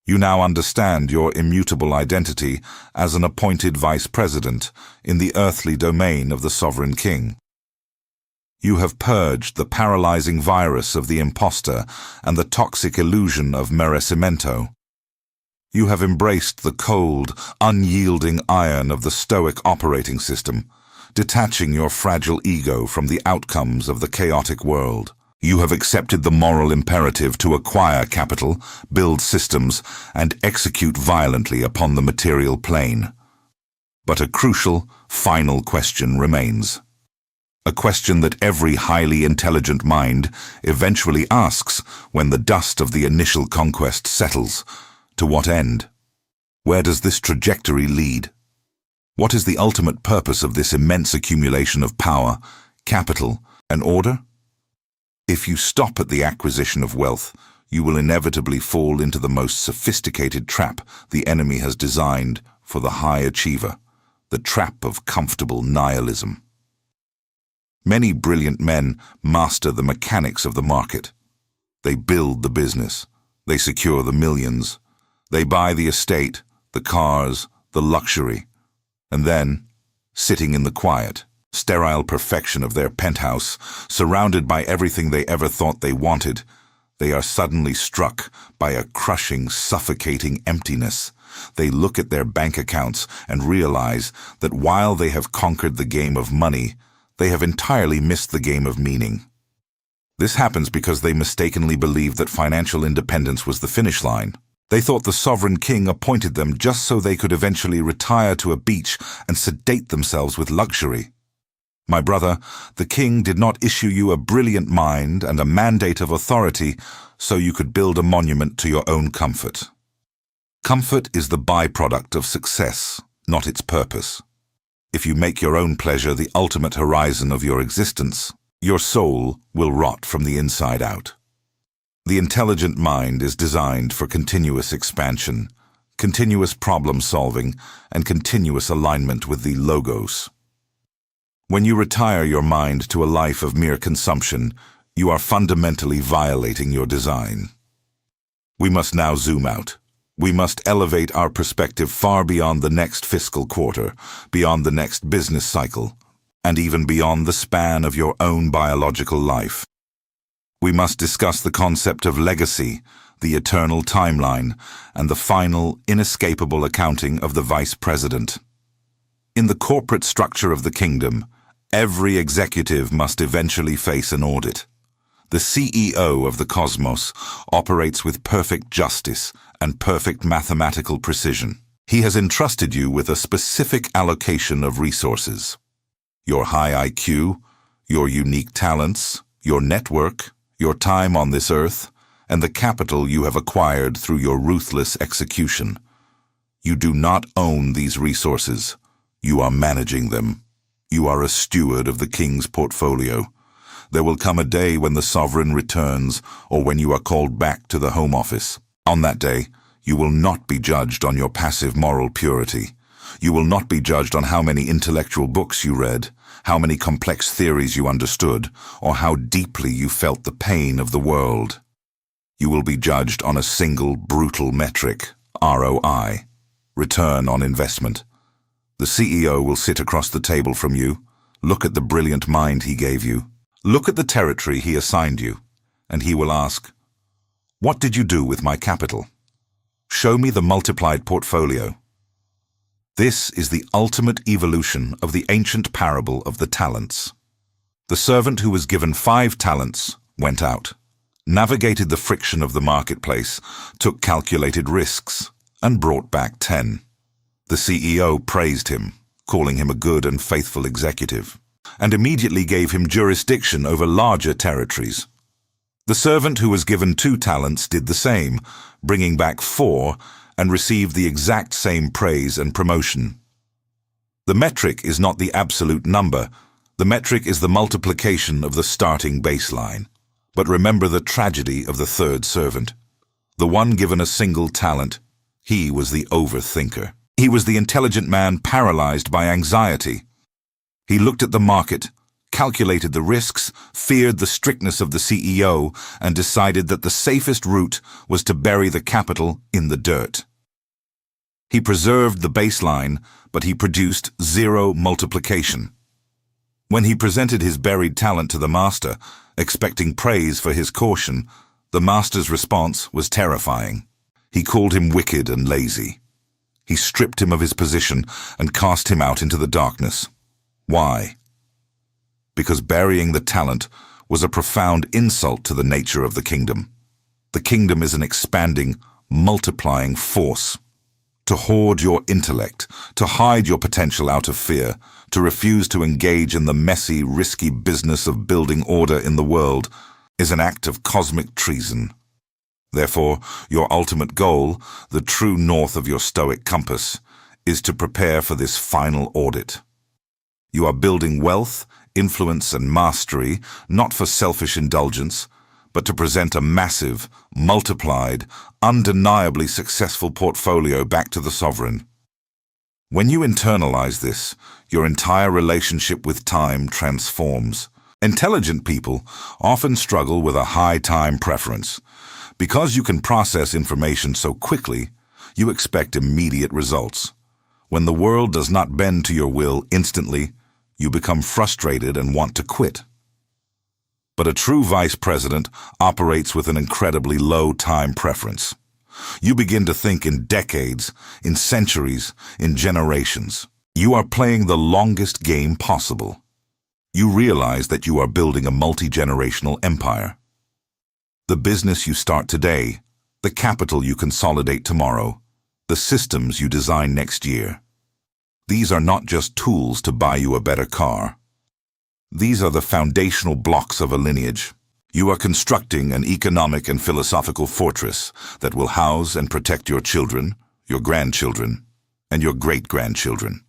You now understand your immutable identity as an appointed vice president in the earthly domain of the sovereign king. You have purged the paralyzing virus of the impostor and the toxic illusion of merecimento. You have embraced the cold, unyielding iron of the stoic operating system, detaching your fragile ego from the outcomes of the chaotic world. You have accepted the moral imperative to acquire capital, build systems, and execute violently upon the material plane. But a crucial, final question remains. A question that every highly intelligent mind eventually asks when the dust of the initial conquest settles. To what end? Where does this trajectory lead? What is the ultimate purpose of this immense accumulation of power, capital, and order? If you stop at the acquisition of wealth, you will inevitably fall into the most sophisticated trap the enemy has designed for the high achiever, the trap of comfortable nihilism. Many brilliant men master the mechanics of the market. They build the business. They secure the millions. They buy the estate, the cars, the luxury. And then, sitting in the quiet, sterile perfection of their penthouse, surrounded by everything they ever thought they wanted, they are suddenly struck by a crushing, suffocating emptiness. They look at their bank accounts and realize that while they have conquered the game of money, they have entirely missed the game of meaning. This happens because they mistakenly believed that financial independence was the finish line. They thought the sovereign king appointed them just so they could eventually retire to a beach and sedate themselves with luxury. My brother, the king did not issue you a brilliant mind and a mandate of authority so you could build a monument to your own comfort. Comfort is the byproduct of success, not its purpose. If you make your own pleasure the ultimate horizon of your existence, your soul will rot from the inside out. The intelligent mind is designed for continuous expansion, continuous problem-solving, and continuous alignment with the logos. When you retire your mind to a life of mere consumption, you are fundamentally violating your design. We must now zoom out. We must elevate our perspective far beyond the next fiscal quarter, beyond the next business cycle, and even beyond the span of your own biological life. We must discuss the concept of legacy, the eternal timeline, and the final, inescapable accounting of the vice president. In the corporate structure of the kingdom, every executive must eventually face an audit. The CEO of the cosmos operates with perfect justice and perfect mathematical precision. He has entrusted you with a specific allocation of resources. Your high IQ, your unique talents, your network, your time on this earth, and the capital you have acquired through your ruthless execution. You do not own these resources. You are managing them. You are a steward of the king's portfolio. There will come a day when the sovereign returns or when you are called back to the Home Office. On that day, you will not be judged on your passive moral purity. You will not be judged on how many intellectual books you read, how many complex theories you understood, or how deeply you felt the pain of the world. You will be judged on a single brutal metric, ROI, return on investment. The CEO will sit across the table from you, look at the brilliant mind he gave you, look at the territory he assigned you, and he will ask, "What did you do with my capital? Show me the multiplied portfolio." This is the ultimate evolution of the ancient parable of the talents. The servant who was given 5 talents went out, navigated the friction of the marketplace, took calculated risks, and brought back 10. The CEO praised him, calling him a good and faithful executive, and immediately gave him jurisdiction over larger territories. The servant who was given 2 talents did the same, bringing back 4, and received the exact same praise and promotion. The metric is not the absolute number. The metric is the multiplication of the starting baseline. But remember the tragedy of the third servant. The one given a single talent, he was the overthinker. He was the intelligent man paralyzed by anxiety. He looked at the market, calculated the risks, feared the strictness of the CEO, and decided that the safest route was to bury the capital in the dirt. He preserved the baseline, but he produced 0 multiplication. When he presented his buried talent to the master, expecting praise for his caution, the master's response was terrifying. He called him wicked and lazy. He stripped him of his position and cast him out into the darkness. Why? Because burying the talent was a profound insult to the nature of the kingdom. The kingdom is an expanding, multiplying force. To hoard your intellect, to hide your potential out of fear, to refuse to engage in the messy, risky business of building order in the world is an act of cosmic treason. Therefore, your ultimate goal, the true north of your Stoic compass, is to prepare for this final audit. You are building wealth, influence, and mastery, not for selfish indulgence, but to present a massive, multiplied, undeniably successful portfolio back to the sovereign. When you internalize this, your entire relationship with time transforms. Intelligent people often struggle with a high time preference. Because you can process information so quickly, you expect immediate results. When the world does not bend to your will instantly, you become frustrated and want to quit. But a true vice president operates with an incredibly low time preference. You begin to think in decades, in centuries, in generations. You are playing the longest game possible. You realize that you are building a multi-generational empire. The business you start today, the capital you consolidate tomorrow, the systems you design next year. These are not just tools to buy you a better car. These are the foundational blocks of a lineage. You are constructing an economic and philosophical fortress that will house and protect your children, your grandchildren, and your great-grandchildren.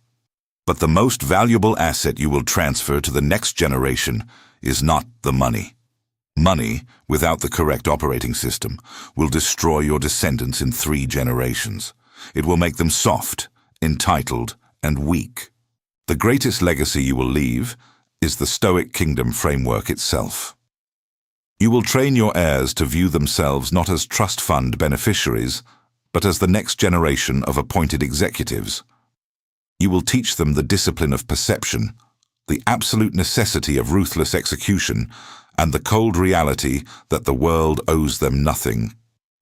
But the most valuable asset you will transfer to the next generation is not the money. Money, without the correct operating system, will destroy your descendants in 3 generations. It will make them soft, entitled, and weak. The greatest legacy you will leave is the Stoic kingdom framework itself. You will train your heirs to view themselves not as trust fund beneficiaries, but as the next generation of appointed executives. You will teach them the discipline of perception, the absolute necessity of ruthless execution, and the cold reality that the world owes them nothing.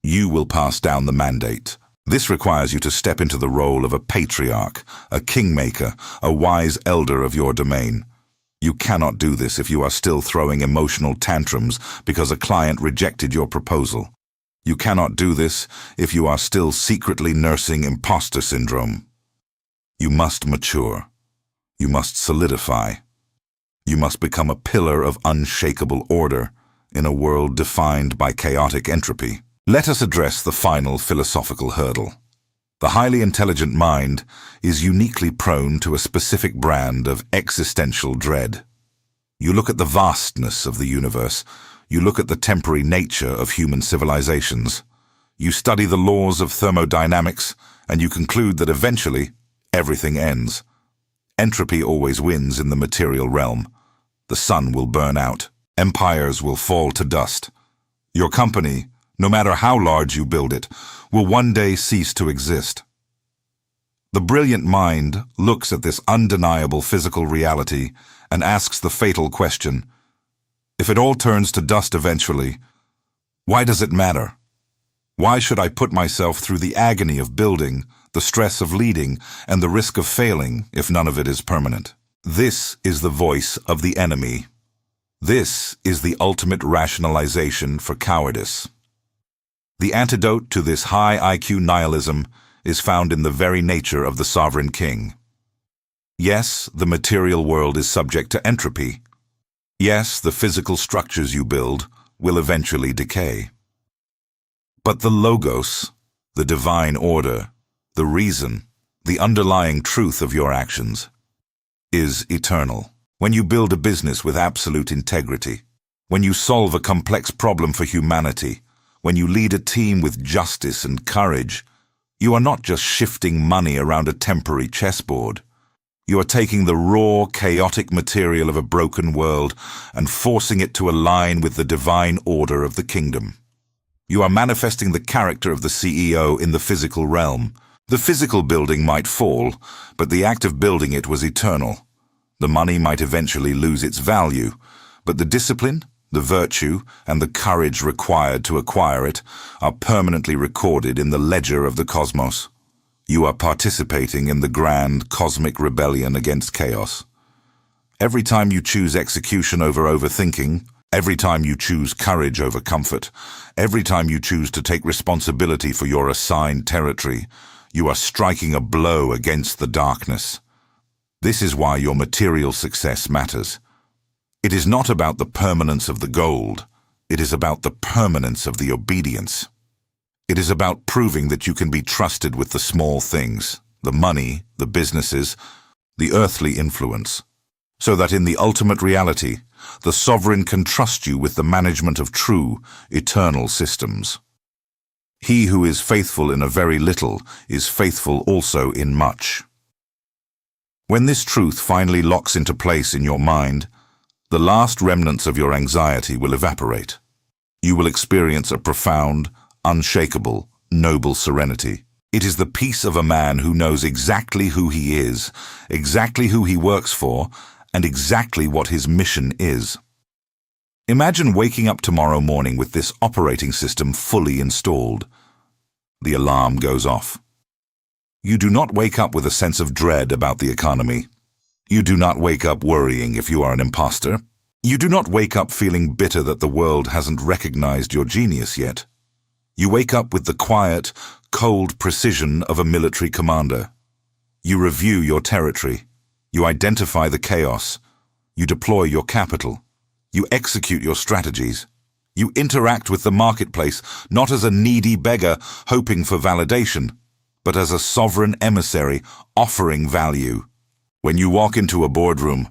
You will pass down the mandate. This requires you to step into the role of a patriarch, a kingmaker, a wise elder of your domain. You cannot do this if you are still throwing emotional tantrums because a client rejected your proposal. You cannot do this if you are still secretly nursing impostor syndrome. You must mature. You must solidify. You must become a pillar of unshakable order in a world defined by chaotic entropy. Let us address the final philosophical hurdle. The highly intelligent mind is uniquely prone to a specific brand of existential dread. You look at the vastness of the universe. You look at the temporary nature of human civilizations. You study the laws of thermodynamics, and you conclude that eventually everything ends. Entropy always wins in the material realm. The sun will burn out. Empires will fall to dust. Your company, no matter how large you build it, will one day cease to exist. The brilliant mind looks at this undeniable physical reality and asks the fatal question, if it all turns to dust eventually, why does it matter? Why should I put myself through the agony of building, the stress of leading, and the risk of failing if none of it is permanent? This is the voice of the enemy. This is the ultimate rationalization for cowardice. The antidote to this high IQ nihilism is found in the very nature of the sovereign king. Yes, the material world is subject to entropy. Yes, the physical structures you build will eventually decay. But the logos, the divine order, the reason, the underlying truth of your actions, is eternal. When you build a business with absolute integrity, when you solve a complex problem for humanity, when you lead a team with justice and courage, you are not just shifting money around a temporary chessboard. You are taking the raw, chaotic material of a broken world and forcing it to align with the divine order of the kingdom. You are manifesting the character of the CEO in the physical realm. The physical building might fall, but the act of building it was eternal. The money might eventually lose its value, but the discipline, the virtue, and the courage required to acquire it are permanently recorded in the ledger of the cosmos. You are participating in the grand cosmic rebellion against chaos. Every time you choose execution over overthinking, every time you choose courage over comfort, every time you choose to take responsibility for your assigned territory, you are striking a blow against the darkness. This is why your material success matters. It is not about the permanence of the gold. It is about the permanence of the obedience. It is about proving that you can be trusted with the small things, the money, the businesses, the earthly influence, so that in the ultimate reality, the sovereign can trust you with the management of true, eternal systems. He who is faithful in a very little is faithful also in much. When this truth finally locks into place in your mind, the last remnants of your anxiety will evaporate. You will experience a profound, unshakable, noble serenity. It is the peace of a man who knows exactly who he is, exactly who he works for, and exactly what his mission is. Imagine waking up tomorrow morning with this operating system fully installed. The alarm goes off. You do not wake up with a sense of dread about the economy. You do not wake up worrying if you are an imposter. You do not wake up feeling bitter that the world hasn't recognized your genius yet. You wake up with the quiet, cold precision of a military commander. You review your territory. You identify the chaos. You deploy your capital. You execute your strategies. You interact with the marketplace not as a needy beggar hoping for validation, but as a sovereign emissary offering value. When you walk into a boardroom,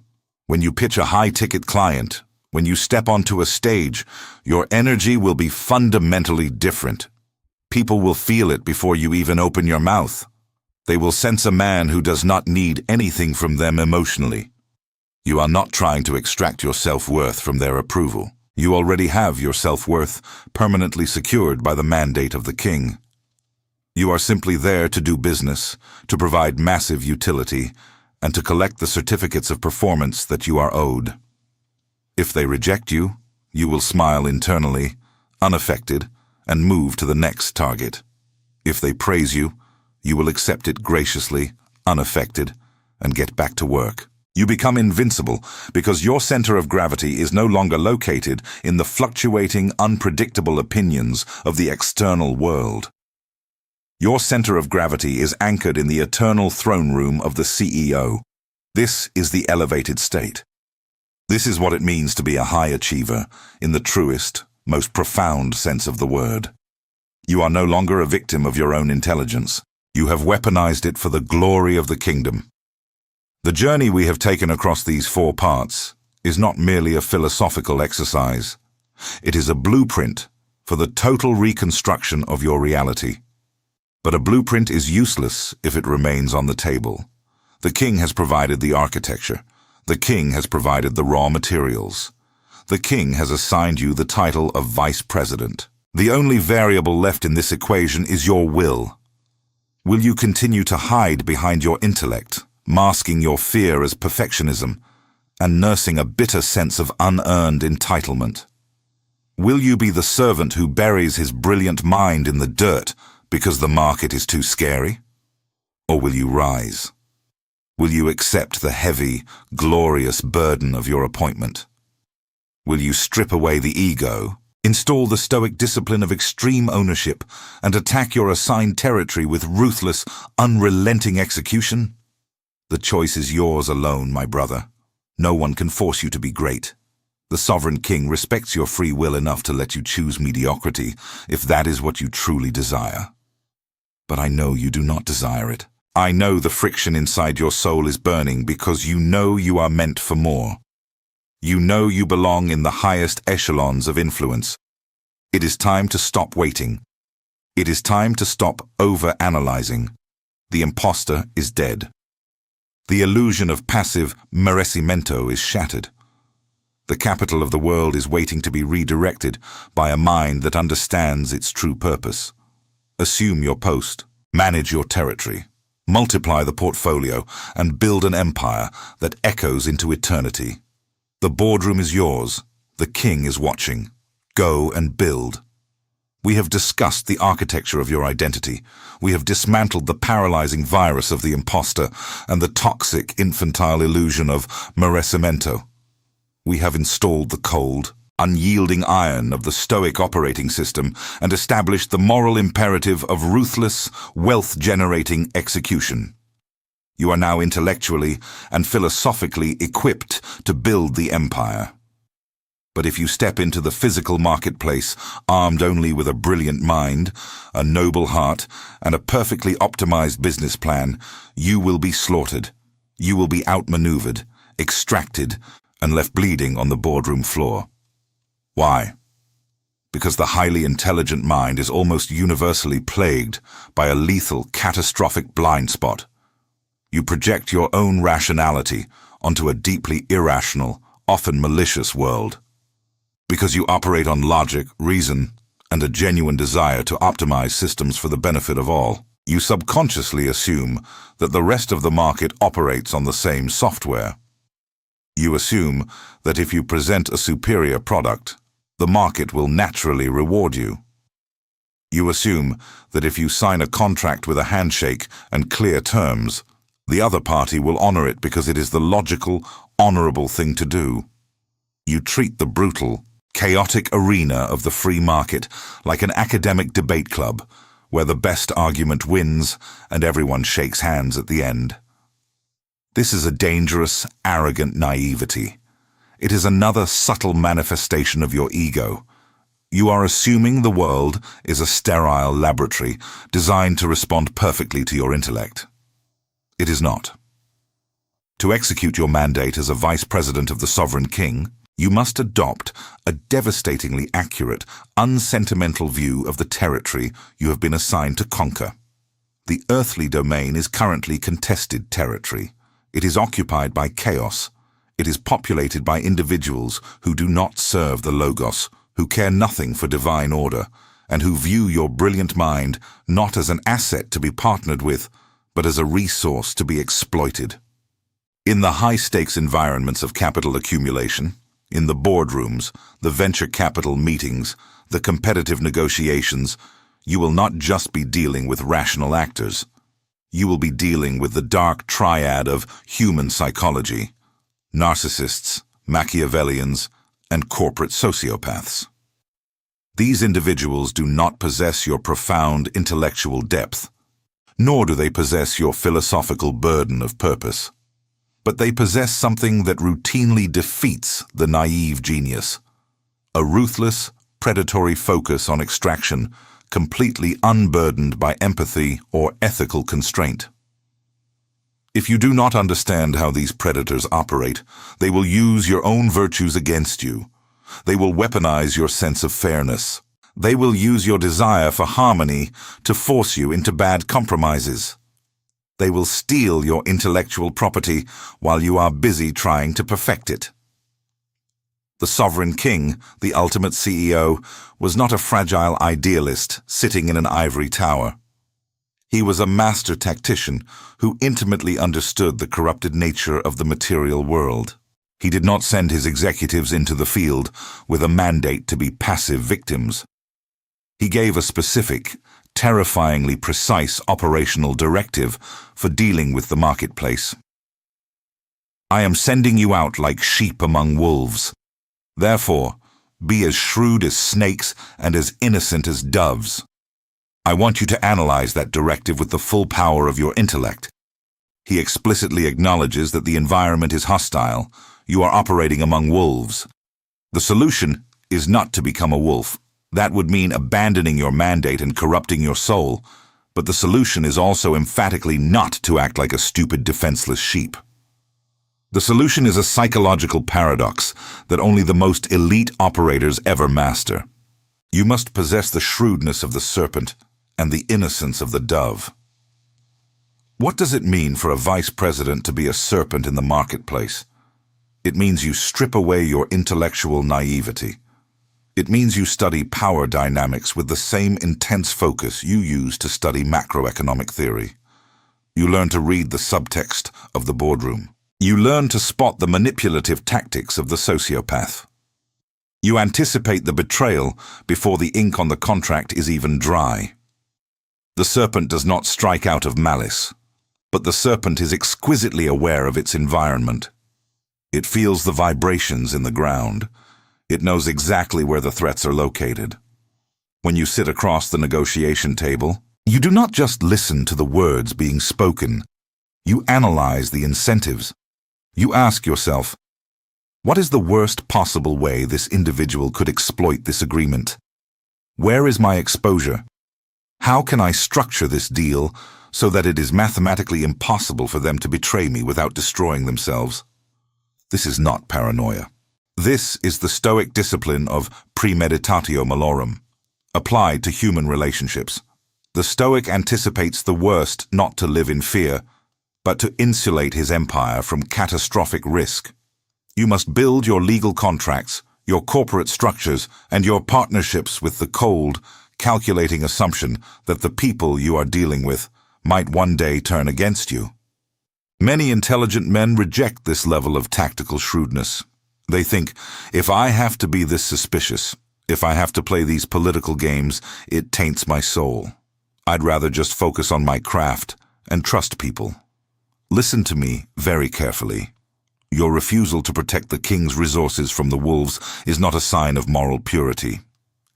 when you pitch a high-ticket client, when you step onto a stage, your energy will be fundamentally different. People will feel it before you even open your mouth. They will sense a man who does not need anything from them emotionally. You are not trying to extract your self-worth from their approval. You already have your self-worth permanently secured by the mandate of the king. You are simply there to do business, to provide massive utility, and to collect the certificates of performance that you are owed. If they reject you, you will smile internally, unaffected, and move to the next target. If they praise you, you will accept it graciously, unaffected, and get back to work. You become invincible because your center of gravity is no longer located in the fluctuating, unpredictable opinions of the external world. Your center of gravity is anchored in the eternal throne room of the CEO. This is the elevated state. This is what it means to be a high achiever in the truest, most profound sense of the word. You are no longer a victim of your own intelligence. You have weaponized it for the glory of the kingdom. The journey we have taken across these 4 parts is not merely a philosophical exercise. It is a blueprint for the total reconstruction of your reality. But a blueprint is useless if it remains on the table. The king has provided the architecture. The king has provided the raw materials. The king has assigned you the title of vice president. The only variable left in this equation is your will. Will you continue to hide behind your intellect, masking your fear as perfectionism, and nursing a bitter sense of unearned entitlement? Will you be the servant who buries his brilliant mind in the dirt because the market is too scary? Or will you rise? Will you accept the heavy, glorious burden of your appointment? Will you strip away the ego, install the stoic discipline of extreme ownership, and attack your assigned territory with ruthless, unrelenting execution? The choice is yours alone, my brother. No one can force you to be great. The sovereign king respects your free will enough to let you choose mediocrity if that is what you truly desire. But I know you do not desire it. I know the friction inside your soul is burning because you know you are meant for more. You know you belong in the highest echelons of influence. It is time to stop waiting. It is time to stop over-analyzing. The imposter is dead. The illusion of passive merecimiento is shattered. The capital of the world is waiting to be redirected by a mind that understands its true purpose. Assume your post, manage your territory, multiply the portfolio, and build an empire that echoes into eternity. The boardroom is yours. The king is watching. Go and build. We have discussed the architecture of your identity. We have dismantled the paralyzing virus of the imposter and the toxic infantile illusion of merecimiento. We have installed the cold, unyielding iron of the Stoic operating system and established the moral imperative of ruthless, wealth-generating execution. You are now intellectually and philosophically equipped to build the empire. But if you step into the physical marketplace armed only with a brilliant mind, a noble heart, and a perfectly optimized business plan, you will be slaughtered. You will be outmaneuvered, extracted, and left bleeding on the boardroom floor. Why? Because the highly intelligent mind is almost universally plagued by a lethal, catastrophic blind spot. You project your own rationality onto a deeply irrational, often malicious world. Because you operate on logic, reason, and a genuine desire to optimize systems for the benefit of all, you subconsciously assume that the rest of the market operates on the same software. You assume that if you present a superior product, the market will naturally reward you. You assume that if you sign a contract with a handshake and clear terms, The other party will honor it because it is the logical, honorable thing to do. You treat the brutal, chaotic arena of the free market like an academic debate club, where the best argument wins and everyone shakes hands at the end. This is a dangerous, arrogant naivety. It is another subtle manifestation of your ego. You are assuming the world is a sterile laboratory designed to respond perfectly to your intellect. It is not. To execute your mandate as a vice president of the sovereign king, you must adopt a devastatingly accurate, unsentimental view of the territory you have been assigned to conquer. The earthly domain is currently contested territory. It is occupied by chaos. It is populated by individuals who do not serve the Logos, who care nothing for divine order, and who view your brilliant mind not as an asset to be partnered with, but as a resource to be exploited. In the high-stakes environments of capital accumulation, in the boardrooms, the venture capital meetings, the competitive negotiations, you will not just be dealing with rational actors. You will be dealing with the dark triad of human psychology, narcissists, Machiavellians, and corporate sociopaths. These individuals do not possess your profound intellectual depth, nor do they possess your philosophical burden of purpose. But they possess something that routinely defeats the naive genius: a ruthless, predatory focus on extraction, completely unburdened by empathy or ethical constraint. If you do not understand how these predators operate, they will use your own virtues against you. They will weaponize your sense of fairness. They will use your desire for harmony to force you into bad compromises. They will steal your intellectual property while you are busy trying to perfect it. The sovereign king, the ultimate CEO, was not a fragile idealist sitting in an ivory tower. He was a master tactician who intimately understood the corrupted nature of the material world. He did not send his executives into the field with a mandate to be passive victims. He gave a specific, terrifyingly precise operational directive for dealing with the marketplace. I am sending you out like sheep among wolves. Therefore, be as shrewd as snakes and as innocent as doves. I want you to analyze that directive with the full power of your intellect. He explicitly acknowledges that the environment is hostile. You are operating among wolves. The solution is not to become a wolf. That would mean abandoning your mandate and corrupting your soul. But the solution is also emphatically not to act like a stupid, defenseless sheep. The solution is a psychological paradox that only the most elite operators ever master. You must possess the shrewdness of the serpent and the innocence of the dove. What does it mean for a vice president to be a serpent in the marketplace? It means you strip away your intellectual naivety. It means you study power dynamics with the same intense focus you use to study macroeconomic theory. You learn to read the subtext of the boardroom. You learn to spot the manipulative tactics of the sociopath. You anticipate the betrayal before the ink on the contract is even dry. The serpent does not strike out of malice, but the serpent is exquisitely aware of its environment. It feels the vibrations in the ground. It knows exactly where the threats are located. When you sit across the negotiation table, you do not just listen to the words being spoken. You analyze the incentives. You ask yourself, what is the worst possible way this individual could exploit this agreement? Where is my exposure? How can I structure this deal so that it is mathematically impossible for them to betray me without destroying themselves? This is not paranoia. This is the Stoic discipline of premeditatio malorum, applied to human relationships. The Stoic anticipates the worst not to live in fear, but to insulate his empire from catastrophic risk. You must build your legal contracts, your corporate structures, and your partnerships with the cold, calculating assumption that the people you are dealing with might one day turn against you. Many intelligent men reject this level of tactical shrewdness. They think, if I have to be this suspicious, if I have to play these political games, it taints my soul. I'd rather just focus on my craft and trust people. Listen to me very carefully. Your refusal to protect the king's resources from the wolves is not a sign of moral purity.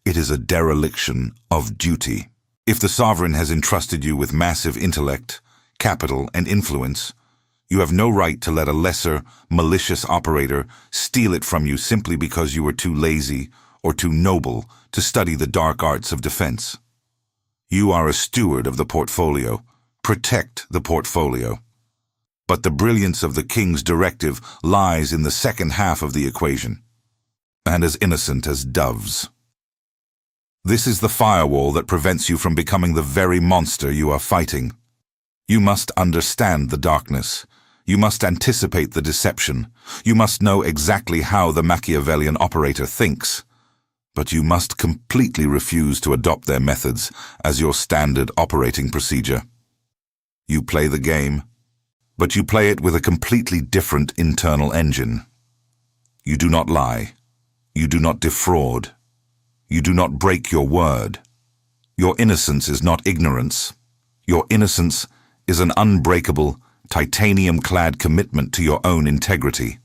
It is a dereliction of duty. If the sovereign has entrusted you with massive intellect, capital, and influence, you have no right to let a lesser, malicious operator steal it from you simply because you were too lazy or too noble to study the dark arts of defense. You are a steward of the portfolio. Protect the portfolio. But the brilliance of the king's directive lies in the second half of the equation, and as innocent as doves. This is the firewall that prevents you from becoming the very monster you are fighting. You must understand the darkness. You must anticipate the deception. You must know exactly how the Machiavellian operator thinks. But you must completely refuse to adopt their methods as your standard operating procedure. You play the game, but you play it with a completely different internal engine. You do not lie. You do not defraud. You do not break your word. Your innocence is not ignorance. Your innocence is an unbreakable, titanium-clad commitment to your own integrity.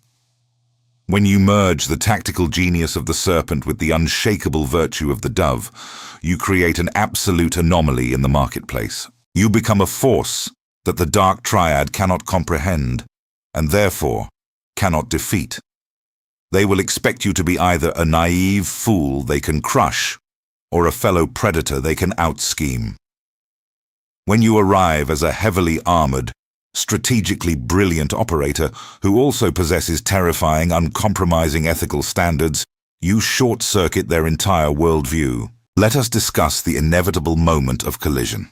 When you merge the tactical genius of the serpent with the unshakable virtue of the dove, you create an absolute anomaly in the marketplace. You become a force that the dark triad cannot comprehend, and therefore cannot defeat. They will expect you to be either a naive fool they can crush, or a fellow predator they can out-scheme. When you arrive as a heavily armored, strategically brilliant operator who also possesses terrifying, uncompromising ethical standards, you short-circuit their entire worldview. Let us discuss the inevitable moment of collision.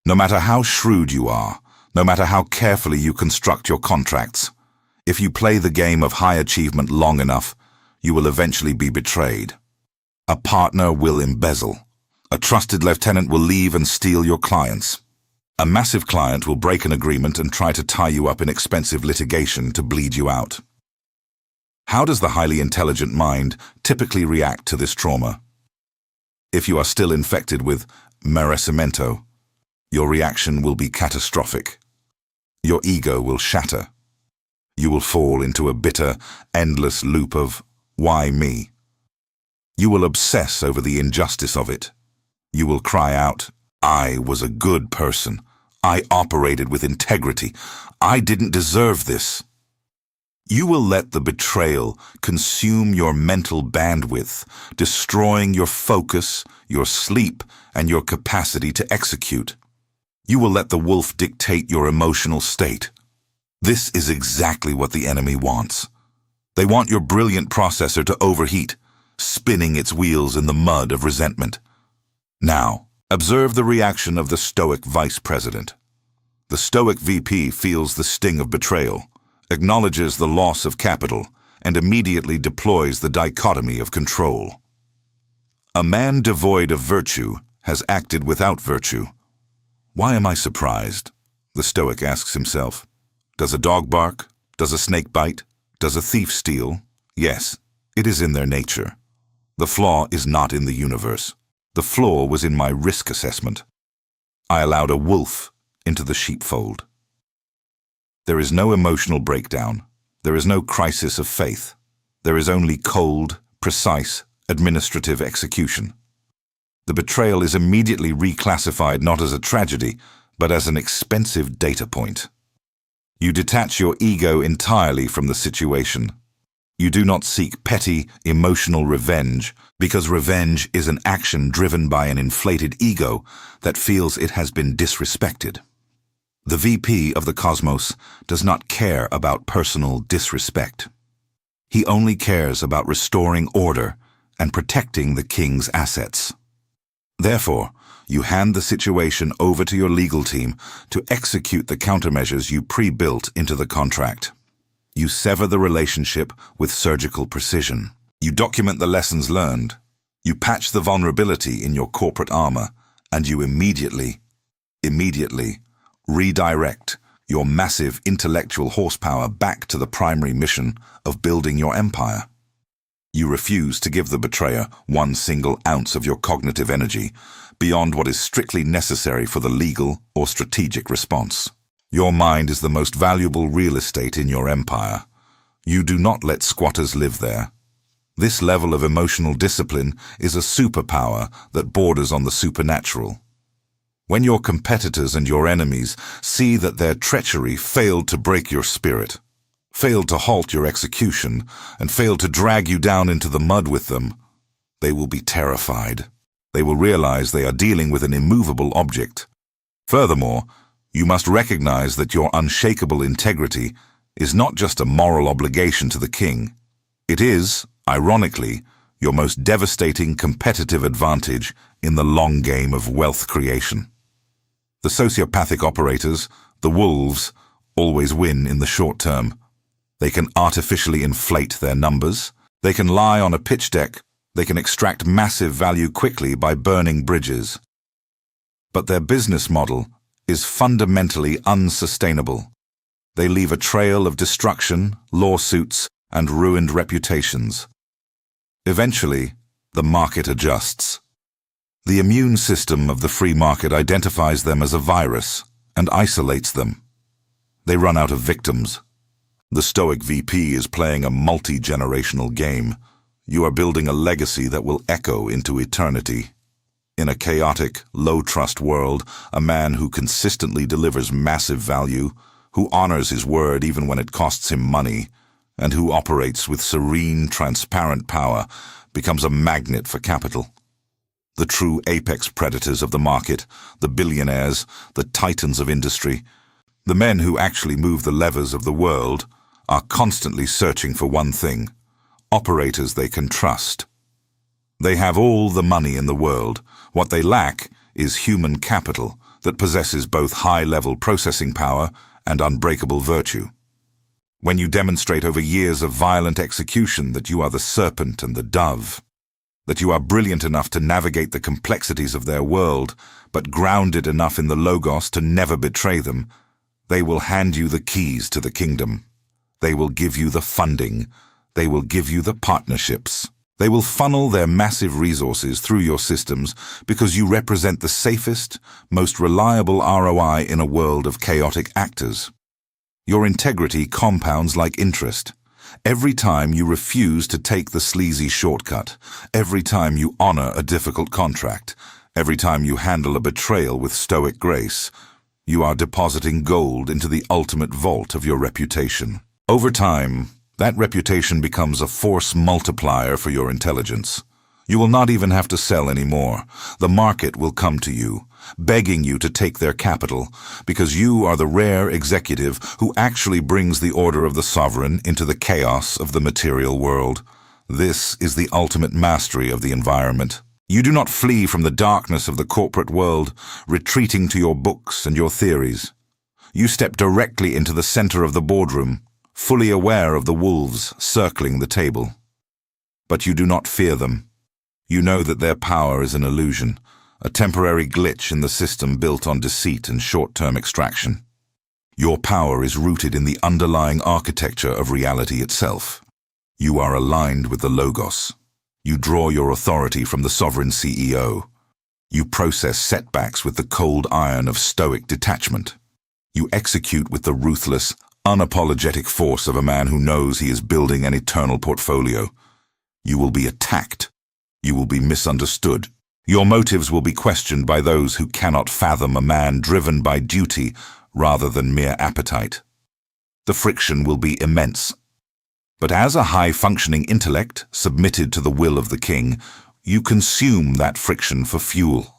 No matter how shrewd you are, no matter how carefully you construct your contracts, if you play the game of high achievement long enough, you will eventually be betrayed. A partner will embezzle. A trusted lieutenant will leave and steal your clients. A massive client will break an agreement and try to tie you up in expensive litigation to bleed you out. How does the highly intelligent mind typically react to this trauma? If you are still infected with merecimiento, your reaction will be catastrophic. Your ego will shatter. You will fall into a bitter, endless loop of, why me? You will obsess over the injustice of it. You will cry out, I was a good person. I operated with integrity. I didn't deserve this. You will let the betrayal consume your mental bandwidth, destroying your focus, your sleep, and your capacity to execute. You will let the wolf dictate your emotional state. This is exactly what the enemy wants. They want your brilliant processor to overheat, spinning its wheels in the mud of resentment. Now, observe the reaction of the Stoic vice president. The Stoic VP feels the sting of betrayal, acknowledges the loss of capital, and immediately deploys the dichotomy of control. A man devoid of virtue has acted without virtue. Why am I surprised? The Stoic asks himself. Does a dog bark? Does a snake bite? Does a thief steal? Yes, it is in their nature. The flaw is not in the universe. The flaw was in my risk assessment. I allowed a wolf into the sheepfold. There is no emotional breakdown. There is no crisis of faith. There is only cold, precise, administrative execution. The betrayal is immediately reclassified not as a tragedy, but as an expensive data point. You detach your ego entirely from the situation. You do not seek petty, emotional revenge, because revenge is an action driven by an inflated ego that feels it has been disrespected. The VP of the cosmos does not care about personal disrespect. He only cares about restoring order and protecting the king's assets. Therefore, you hand the situation over to your legal team to execute the countermeasures you pre-built into the contract. You sever the relationship with surgical precision. You document the lessons learned. You patch the vulnerability in your corporate armor, and you immediately redirect your massive intellectual horsepower back to the primary mission of building your empire. You refuse to give the betrayer one single ounce of your cognitive energy beyond what is strictly necessary for the legal or strategic response. Your mind is the most valuable real estate in your empire. You do not let squatters live there. This level of emotional discipline is a superpower that borders on the supernatural. When your competitors and your enemies see that their treachery failed to break your spirit, failed to halt your execution, and failed to drag you down into the mud with them, they will be terrified. They will realize they are dealing with an immovable object. Furthermore, you must recognize that your unshakable integrity is not just a moral obligation to the king. It is, ironically, your most devastating competitive advantage in the long game of wealth creation. The sociopathic operators, the wolves, always win in the short term. They can artificially inflate their numbers. They can lie on a pitch deck. They can extract massive value quickly by burning bridges. But their business model is fundamentally unsustainable. They leave a trail of destruction, lawsuits, and ruined reputations. Eventually, the market adjusts. The immune system of the free market identifies them as a virus and isolates them. They run out of victims. The Stoic VP is playing a multi-generational game. You are building a legacy that will echo into eternity. In a chaotic, low-trust world, a man who consistently delivers massive value, who honors his word even when it costs him money, and who operates with serene, transparent power, becomes a magnet for capital. The true apex predators of the market, the billionaires, the titans of industry, the men who actually move the levers of the world, are constantly searching for one thing: operators they can trust. They have all the money in the world. What they lack is human capital that possesses both high-level processing power and unbreakable virtue. When you demonstrate over years of violent execution that you are the serpent and the dove, that you are brilliant enough to navigate the complexities of their world, but grounded enough in the Logos to never betray them, they will hand you the keys to the kingdom. They will give you the funding. They will give you the partnerships. They will funnel their massive resources through your systems because you represent the safest, most reliable ROI in a world of chaotic actors. Your integrity compounds like interest. Every time you refuse to take the sleazy shortcut, every time you honor a difficult contract, every time you handle a betrayal with stoic grace, you are depositing gold into the ultimate vault of your reputation. Over time, that reputation becomes a force multiplier for your intelligence. You will not even have to sell anymore. The market will come to you, begging you to take their capital, because you are the rare executive who actually brings the order of the sovereign into the chaos of the material world. This is the ultimate mastery of the environment. You do not flee from the darkness of the corporate world, retreating to your books and your theories. You step directly into the center of the boardroom, fully aware of the wolves circling the table. But you do not fear them. You know that their power is an illusion, a temporary glitch in the system built on deceit and short-term extraction. Your power is rooted in the underlying architecture of reality itself. You are aligned with the Logos. You draw your authority from the sovereign CEO. You process setbacks with the cold iron of stoic detachment. You execute with the ruthless, unapologetic force of a man who knows he is building an eternal portfolio. You will be attacked. You will be misunderstood. Your motives will be questioned by those who cannot fathom a man driven by duty rather than mere appetite. The friction will be immense. But as a high-functioning intellect submitted to the will of the king, you consume that friction for fuel.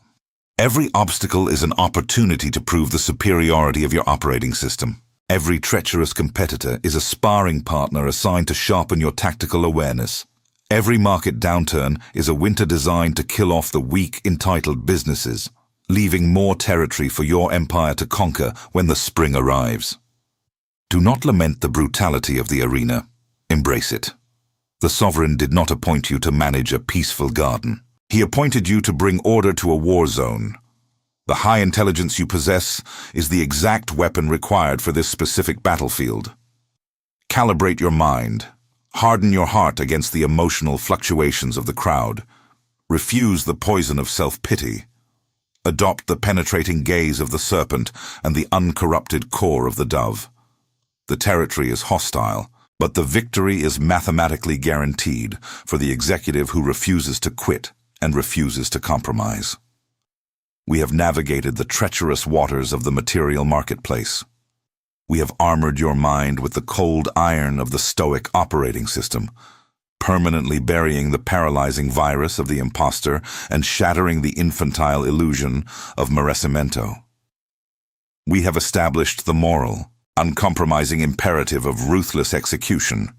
Every obstacle is an opportunity to prove the superiority of your operating system. Every treacherous competitor is a sparring partner assigned to sharpen your tactical awareness. Every market downturn is a winter designed to kill off the weak, entitled businesses, leaving more territory for your empire to conquer when the spring arrives. Do not lament the brutality of the arena. Embrace it. The sovereign did not appoint you to manage a peaceful garden. He appointed you to bring order to a war zone. The high intelligence you possess is the exact weapon required for this specific battlefield. Calibrate your mind. Harden your heart against the emotional fluctuations of the crowd. Refuse the poison of self-pity. adopt the penetrating gaze of the serpent and the uncorrupted core of the dove. The territory is hostile, but the victory is mathematically guaranteed for the executive who refuses to quit and refuses to compromise. We have navigated the treacherous waters of the material marketplace. We have armored your mind with the cold iron of the Stoic operating system, permanently burying the paralyzing virus of the impostor and shattering the infantile illusion of merecimento. We have established the moral, uncompromising imperative of ruthless execution,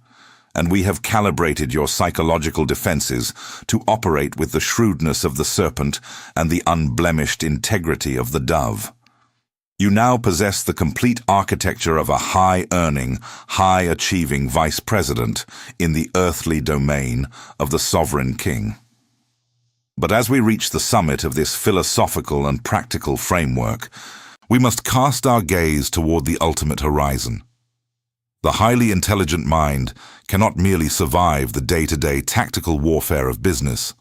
and we have calibrated your psychological defenses to operate with the shrewdness of the serpent and the unblemished integrity of the dove. You now possess the complete architecture of a high-earning, high-achieving vice president in the earthly domain of the sovereign king. But as we reach the summit of this philosophical and practical framework, we must cast our gaze toward the ultimate horizon. The highly intelligent mind cannot merely survive the day-to-day tactical warfare of business.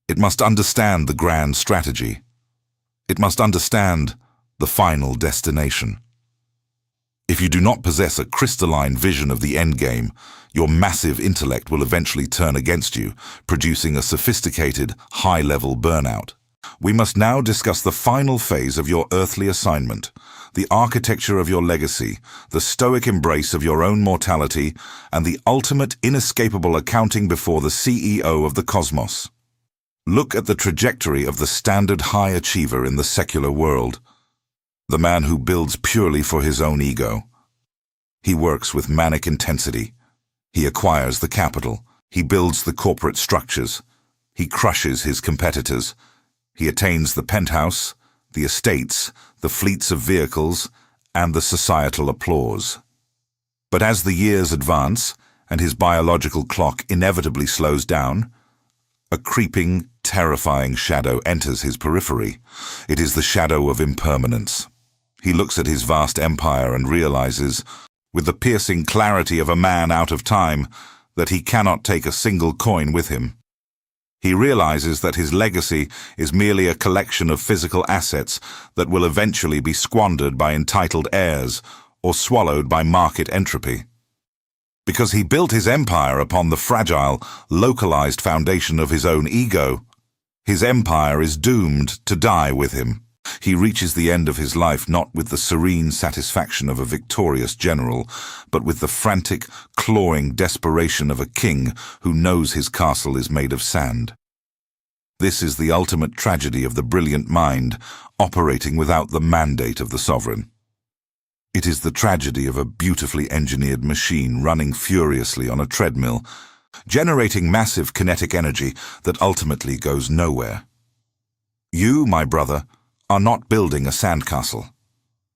It must understand the grand strategy. It must understand the final destination. If you do not possess a crystalline vision of the endgame, your massive intellect will eventually turn against you, producing a sophisticated, high-level burnout. We must now discuss the final phase of your earthly assignment, the architecture of your legacy, the stoic embrace of your own mortality, and the ultimate inescapable accounting before the CEO of the cosmos. Look at the trajectory of the standard high achiever in the secular world. The man who builds purely for his own ego. He works with manic intensity. He acquires the capital. He builds the corporate structures. He crushes his competitors. He attains the penthouse, the estates, the fleets of vehicles, and the societal applause. But as the years advance, and his biological clock inevitably slows down, a creeping, terrifying shadow enters his periphery. It is the shadow of impermanence. He looks at his vast empire and realizes, with the piercing clarity of a man out of time, that he cannot take a single coin with him. He realizes that his legacy is merely a collection of physical assets that will eventually be squandered by entitled heirs or swallowed by market entropy. Because he built his empire upon the fragile, localized foundation of his own ego, his empire is doomed to die with him. He reaches the end of his life not with the serene satisfaction of a victorious general, but with the frantic, clawing desperation of a king who knows his castle is made of sand. This is the ultimate tragedy of the brilliant mind operating without the mandate of the sovereign. It is the tragedy of a beautifully engineered machine running furiously on a treadmill, generating massive kinetic energy that ultimately goes nowhere. You, my brother, are not building a sandcastle.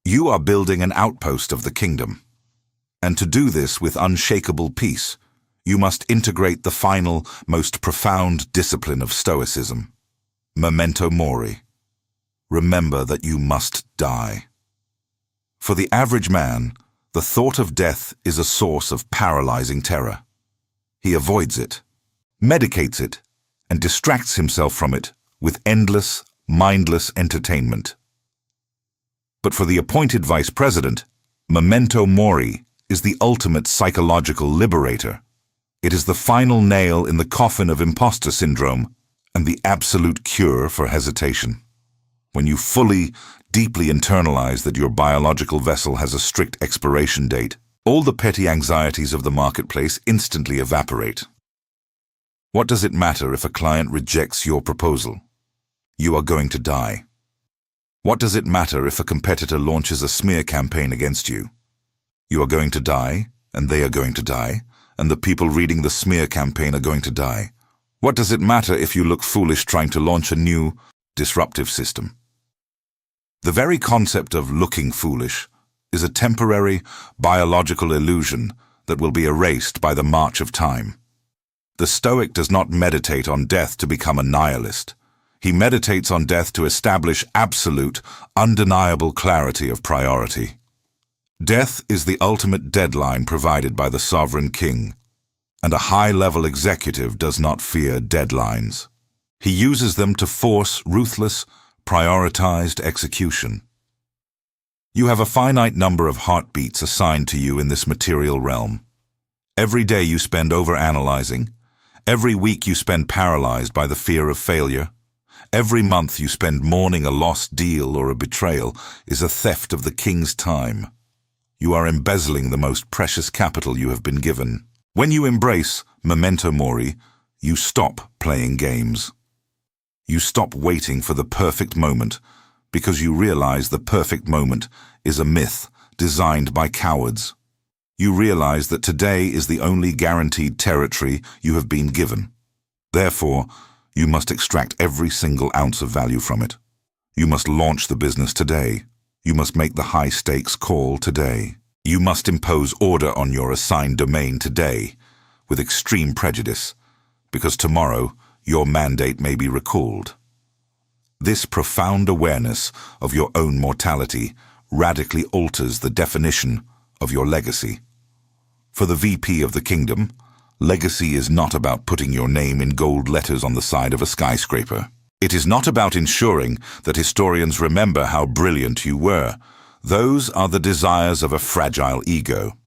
You are building an outpost of the kingdom. And to do this with unshakable peace, you must integrate the final, most profound discipline of Stoicism. Memento mori. Remember that you must die. For the average man, the thought of death is a source of paralyzing terror. He avoids it, medicates it, and distracts himself from it with endless, mindless entertainment. But for the appointed vice president, memento mori is the ultimate psychological liberator. It is the final nail in the coffin of impostor syndrome and the absolute cure for hesitation. When you fully, deeply internalize that your biological vessel has a strict expiration date, all the petty anxieties of the marketplace instantly evaporate. What does it matter if a client rejects your proposal? You are going to die. What does it matter if a competitor launches a smear campaign against you? You are going to die, and they are going to die, and the people reading the smear campaign are going to die. What does it matter if you look foolish trying to launch a new, disruptive system? The very concept of looking foolish is a temporary, biological illusion that will be erased by the march of time. The Stoic does not meditate on death to become a nihilist. He meditates on death to establish absolute, undeniable clarity of priority. Death is the ultimate deadline provided by the sovereign king, and a high-level executive does not fear deadlines. He uses them to force ruthless, prioritized execution. You have a finite number of heartbeats assigned to you in this material realm. Every day you spend overanalyzing. Every week you spend paralyzed by the fear of failure. Every month you spend mourning a lost deal or a betrayal is a theft of the king's time. You are embezzling the most precious capital you have been given. When you embrace memento mori, you stop playing games. You stop waiting for the perfect moment because you realize the perfect moment is a myth designed by cowards. You realize that today is the only guaranteed territory you have been given. Therefore, you must extract every single ounce of value from it. You must launch the business today. You must make the high-stakes call today. You must impose order on your assigned domain today with extreme prejudice, because tomorrow your mandate may be recalled. This profound awareness of your own mortality radically alters the definition of your legacy. For the VP of the kingdom, legacy is not about putting your name in gold letters on the side of a skyscraper. It is not about ensuring that historians remember how brilliant you were. Those are the desires of a fragile ego.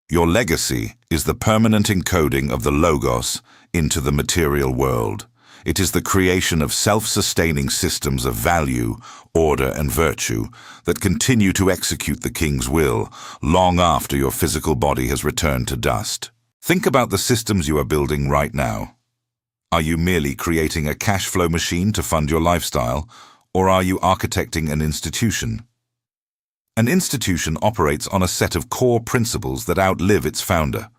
Your legacy is the permanent encoding of the logos into the material world. It is the creation of self-sustaining systems of value, order, and virtue that continue to execute the king's will long after your physical body has returned to dust. Think about the systems you are building right now. Are you merely creating a cash flow machine to fund your lifestyle, or are you architecting an institution? An institution operates on a set of core principles that outlive its founder.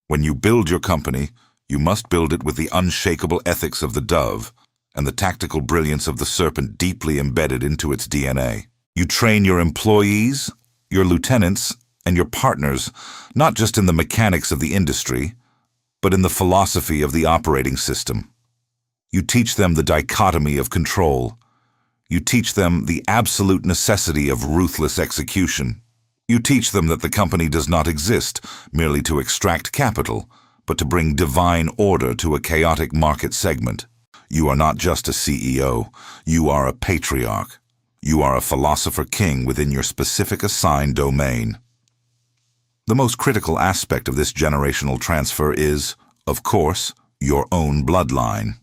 When you build your company, you must build it with the unshakable ethics of the dove and the tactical brilliance of the serpent deeply embedded into its DNA. You train your employees, your lieutenants, and your partners not just in the mechanics of the industry, but in the philosophy of the operating system. You teach them the dichotomy of control. You teach them the absolute necessity of ruthless execution. You teach them that the company does not exist merely to extract capital, but to bring divine order to a chaotic market segment. You are not just a CEO, you are a patriarch. You are a philosopher king within your specific assigned domain. The most critical aspect of this generational transfer is, of course, your own bloodline.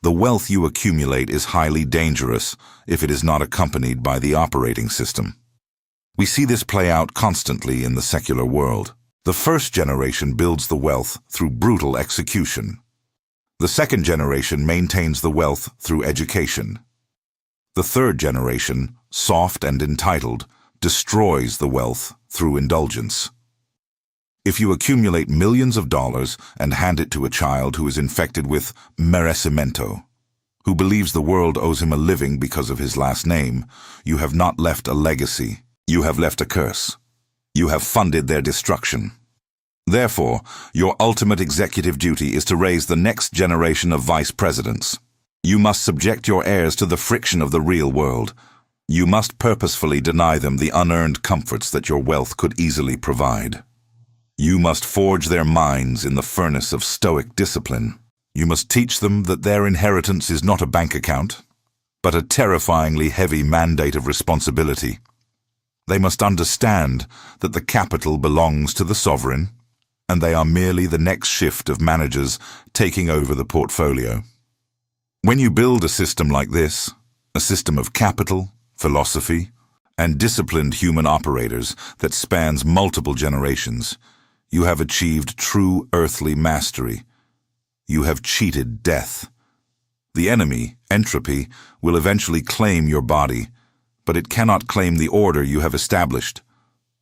The wealth you accumulate is highly dangerous if it is not accompanied by the operating system. We see this play out constantly in the secular world. The first generation builds the wealth through brutal execution. The second generation maintains the wealth through education. The third generation, soft and entitled, destroys the wealth through indulgence. If you accumulate millions of dollars and hand it to a child who is infected with merecimiento, who believes the world owes him a living because of his last name, you have not left a legacy. You have left a curse. You have funded their destruction. Therefore, your ultimate executive duty is to raise the next generation of vice presidents. You must subject your heirs to the friction of the real world. You must purposefully deny them the unearned comforts that your wealth could easily provide. You must forge their minds in the furnace of stoic discipline. You must teach them that their inheritance is not a bank account, but a terrifyingly heavy mandate of responsibility. They must understand that the capital belongs to the sovereign, and they are merely the next shift of managers taking over the portfolio. When you build a system like this, a system of capital, philosophy, and disciplined human operators that spans multiple generations, you have achieved true earthly mastery. You have cheated death. The enemy, entropy, will eventually claim your body, but it cannot claim the order you have established.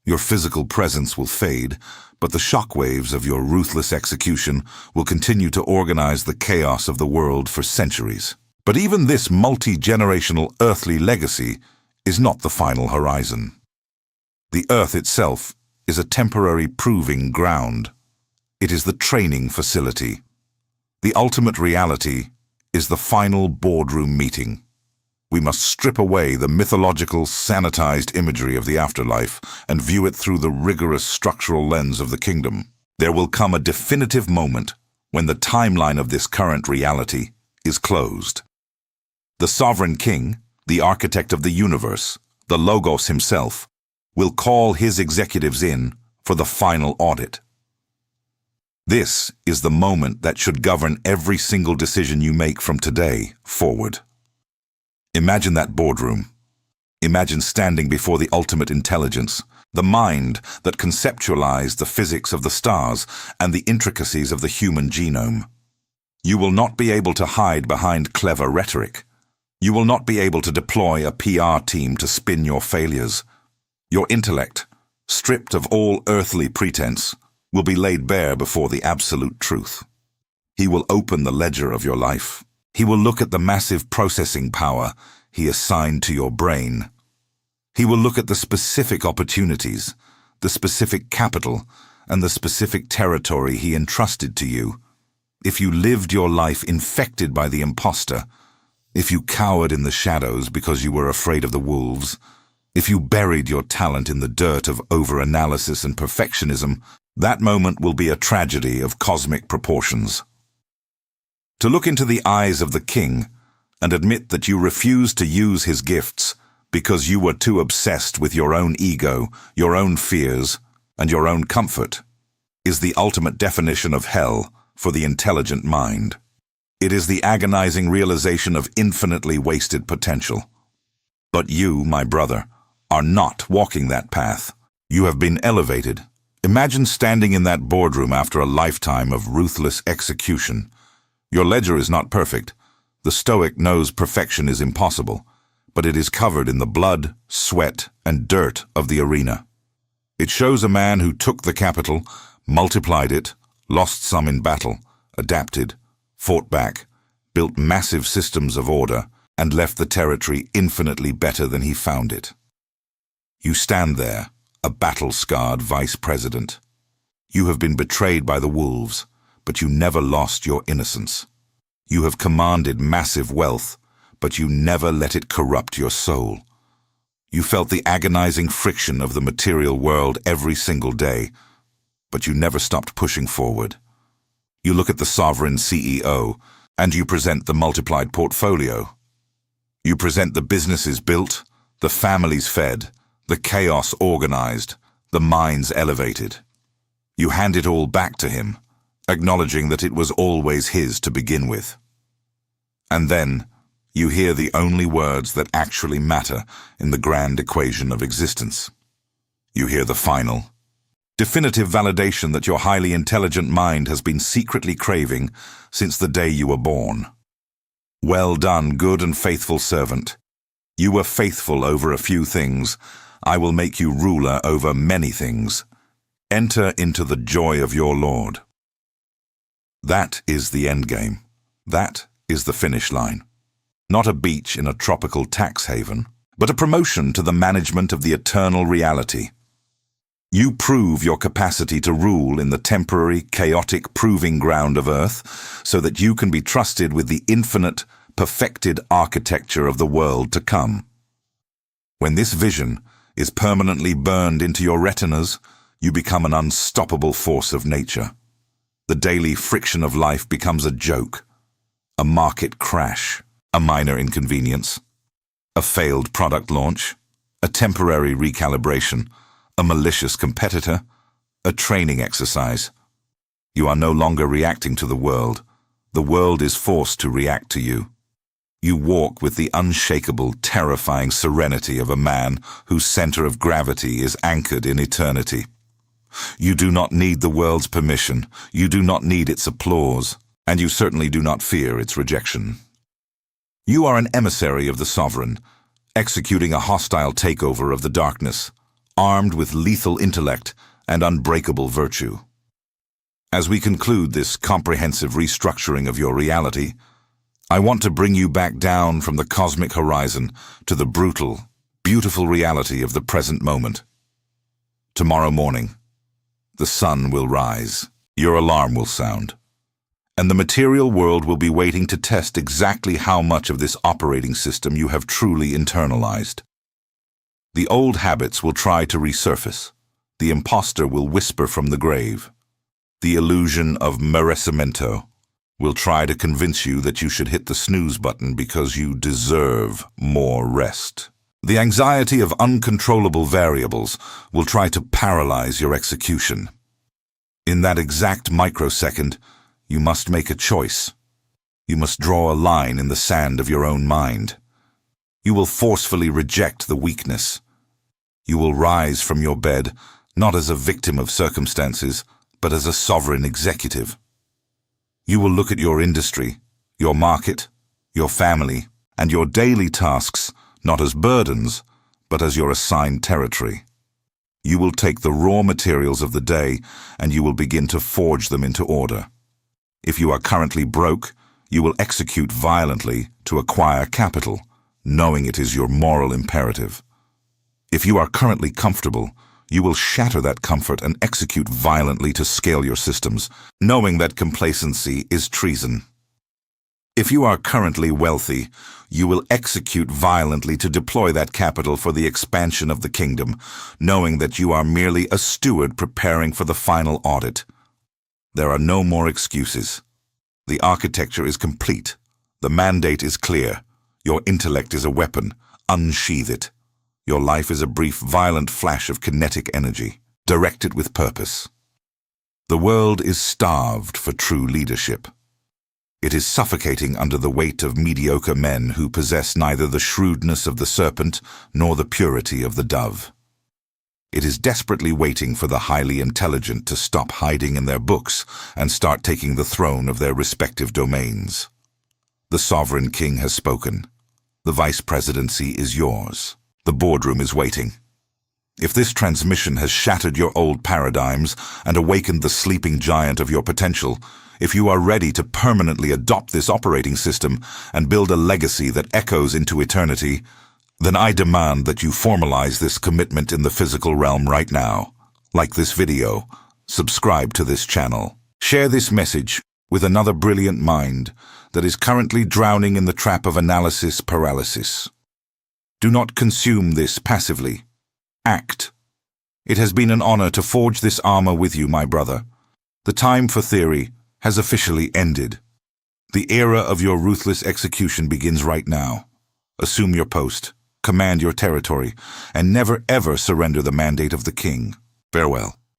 Your physical presence will fade, but the shockwaves of your ruthless execution will continue to organize the chaos of the world for centuries. But even this multi-generational earthly legacy is not the final horizon. The earth itself is a temporary proving ground. It is the training facility. The ultimate reality is the final boardroom meeting. We must strip away the mythological, sanitized imagery of the afterlife and view it through the rigorous structural lens of the kingdom. There will come a definitive moment when the timeline of this current reality is closed. The sovereign king, the architect of the universe, the Logos himself, will call his executives in for the final audit. This is the moment that should govern every single decision you make from today forward. Imagine that boardroom. Imagine standing before the ultimate intelligence, the mind that conceptualized the physics of the stars and the intricacies of the human genome. You will not be able to hide behind clever rhetoric. You will not be able to deploy a PR team to spin your failures. Your intellect, stripped of all earthly pretense, will be laid bare before the absolute truth. He will open the ledger of your life. He will look at the massive processing power he assigned to your brain. He will look at the specific opportunities, the specific capital, and the specific territory he entrusted to you. If you lived your life infected by the imposter, if you cowered in the shadows because you were afraid of the wolves, if you buried your talent in the dirt of overanalysis and perfectionism, that moment will be a tragedy of cosmic proportions. To look into the eyes of the king and admit that you refused to use his gifts because you were too obsessed with your own ego, your own fears, and your own comfort, is the ultimate definition of hell for the intelligent mind. It is the agonizing realization of infinitely wasted potential. But you, my brother, are not walking that path. You have been elevated. Imagine standing in that boardroom after a lifetime of ruthless execution. Your ledger is not perfect. The Stoic knows perfection is impossible, but it is covered in the blood, sweat, and dirt of the arena. It shows a man who took the capital, multiplied it, lost some in battle, adapted, fought back, built massive systems of order, and left the territory infinitely better than he found it. You stand there, a battle-scarred vice president. You have been betrayed by the wolves, but you never lost your innocence. You have commanded massive wealth, but you never let it corrupt your soul. You felt the agonizing friction of the material world every single day, but you never stopped pushing forward. You look at the sovereign CEO, and you present the multiplied portfolio. You present the businesses built, the families fed, the chaos organized, the minds elevated. You hand it all back to him, acknowledging that it was always his to begin with. And then, you hear the only words that actually matter in the grand equation of existence. You hear the final, definitive validation that your highly intelligent mind has been secretly craving since the day you were born. Well done, good and faithful servant. You were faithful over a few things. I will make you ruler over many things. Enter into the joy of your Lord. That is the endgame. That is the finish line. Not a beach in a tropical tax haven, but a promotion to the management of the eternal reality. You prove your capacity to rule in the temporary, chaotic proving ground of Earth so that you can be trusted with the infinite, perfected architecture of the world to come. When this vision is permanently burned into your retinas, you become an unstoppable force of nature. The daily friction of life becomes a joke, a market crash, a minor inconvenience, a failed product launch, a temporary recalibration, a malicious competitor, a training exercise. You are no longer reacting to the world. The world is forced to react to you. You walk with the unshakable, terrifying serenity of a man whose center of gravity is anchored in eternity. You do not need the world's permission, you do not need its applause, and you certainly do not fear its rejection. You are an emissary of the sovereign, executing a hostile takeover of the darkness, armed with lethal intellect and unbreakable virtue. As we conclude this comprehensive restructuring of your reality, I want to bring you back down from the cosmic horizon to the brutal, beautiful reality of the present moment. Tomorrow morning, the sun will rise, your alarm will sound, and the material world will be waiting to test exactly how much of this operating system you have truly internalized. The old habits will try to resurface. The imposter will whisper from the grave. The illusion of merecimento, will try to convince you that you should hit the snooze button because you deserve more rest. The anxiety of uncontrollable variables will try to paralyze your execution. In that exact microsecond, you must make a choice. You must draw a line in the sand of your own mind. You will forcefully reject the weakness. You will rise from your bed, not as a victim of circumstances, but as a sovereign executive. You will look at your industry, your market, your family, and your daily tasks not as burdens, but as your assigned territory. You will take the raw materials of the day and you will begin to forge them into order. If you are currently broke, you will execute violently to acquire capital, knowing it is your moral imperative. If you are currently comfortable, you will shatter that comfort and execute violently to scale your systems, knowing that complacency is treason. If you are currently wealthy, you will execute violently to deploy that capital for the expansion of the kingdom, knowing that you are merely a steward preparing for the final audit. There are no more excuses. The architecture is complete. The mandate is clear. Your intellect is a weapon. Unsheath it. Your life is a brief, violent flash of kinetic energy. Direct it with purpose. The world is starved for true leadership. It is suffocating under the weight of mediocre men who possess neither the shrewdness of the serpent nor the purity of the dove. It is desperately waiting for the highly intelligent to stop hiding in their books and start taking the throne of their respective domains. The sovereign king has spoken. The vice presidency is yours. The boardroom is waiting. If this transmission has shattered your old paradigms and awakened the sleeping giant of your potential, if you are ready to permanently adopt this operating system and build a legacy that echoes into eternity, then I demand that you formalize this commitment in the physical realm right now. Like this video, subscribe to this channel. Share this message with another brilliant mind that is currently drowning in the trap of analysis paralysis. Do not consume this passively. Act. It has been an honor to forge this armor with you, my brother. The time for theory has officially ended. The era of your ruthless execution begins right now. Assume your post, command your territory, and never ever surrender the mandate of the king. Farewell.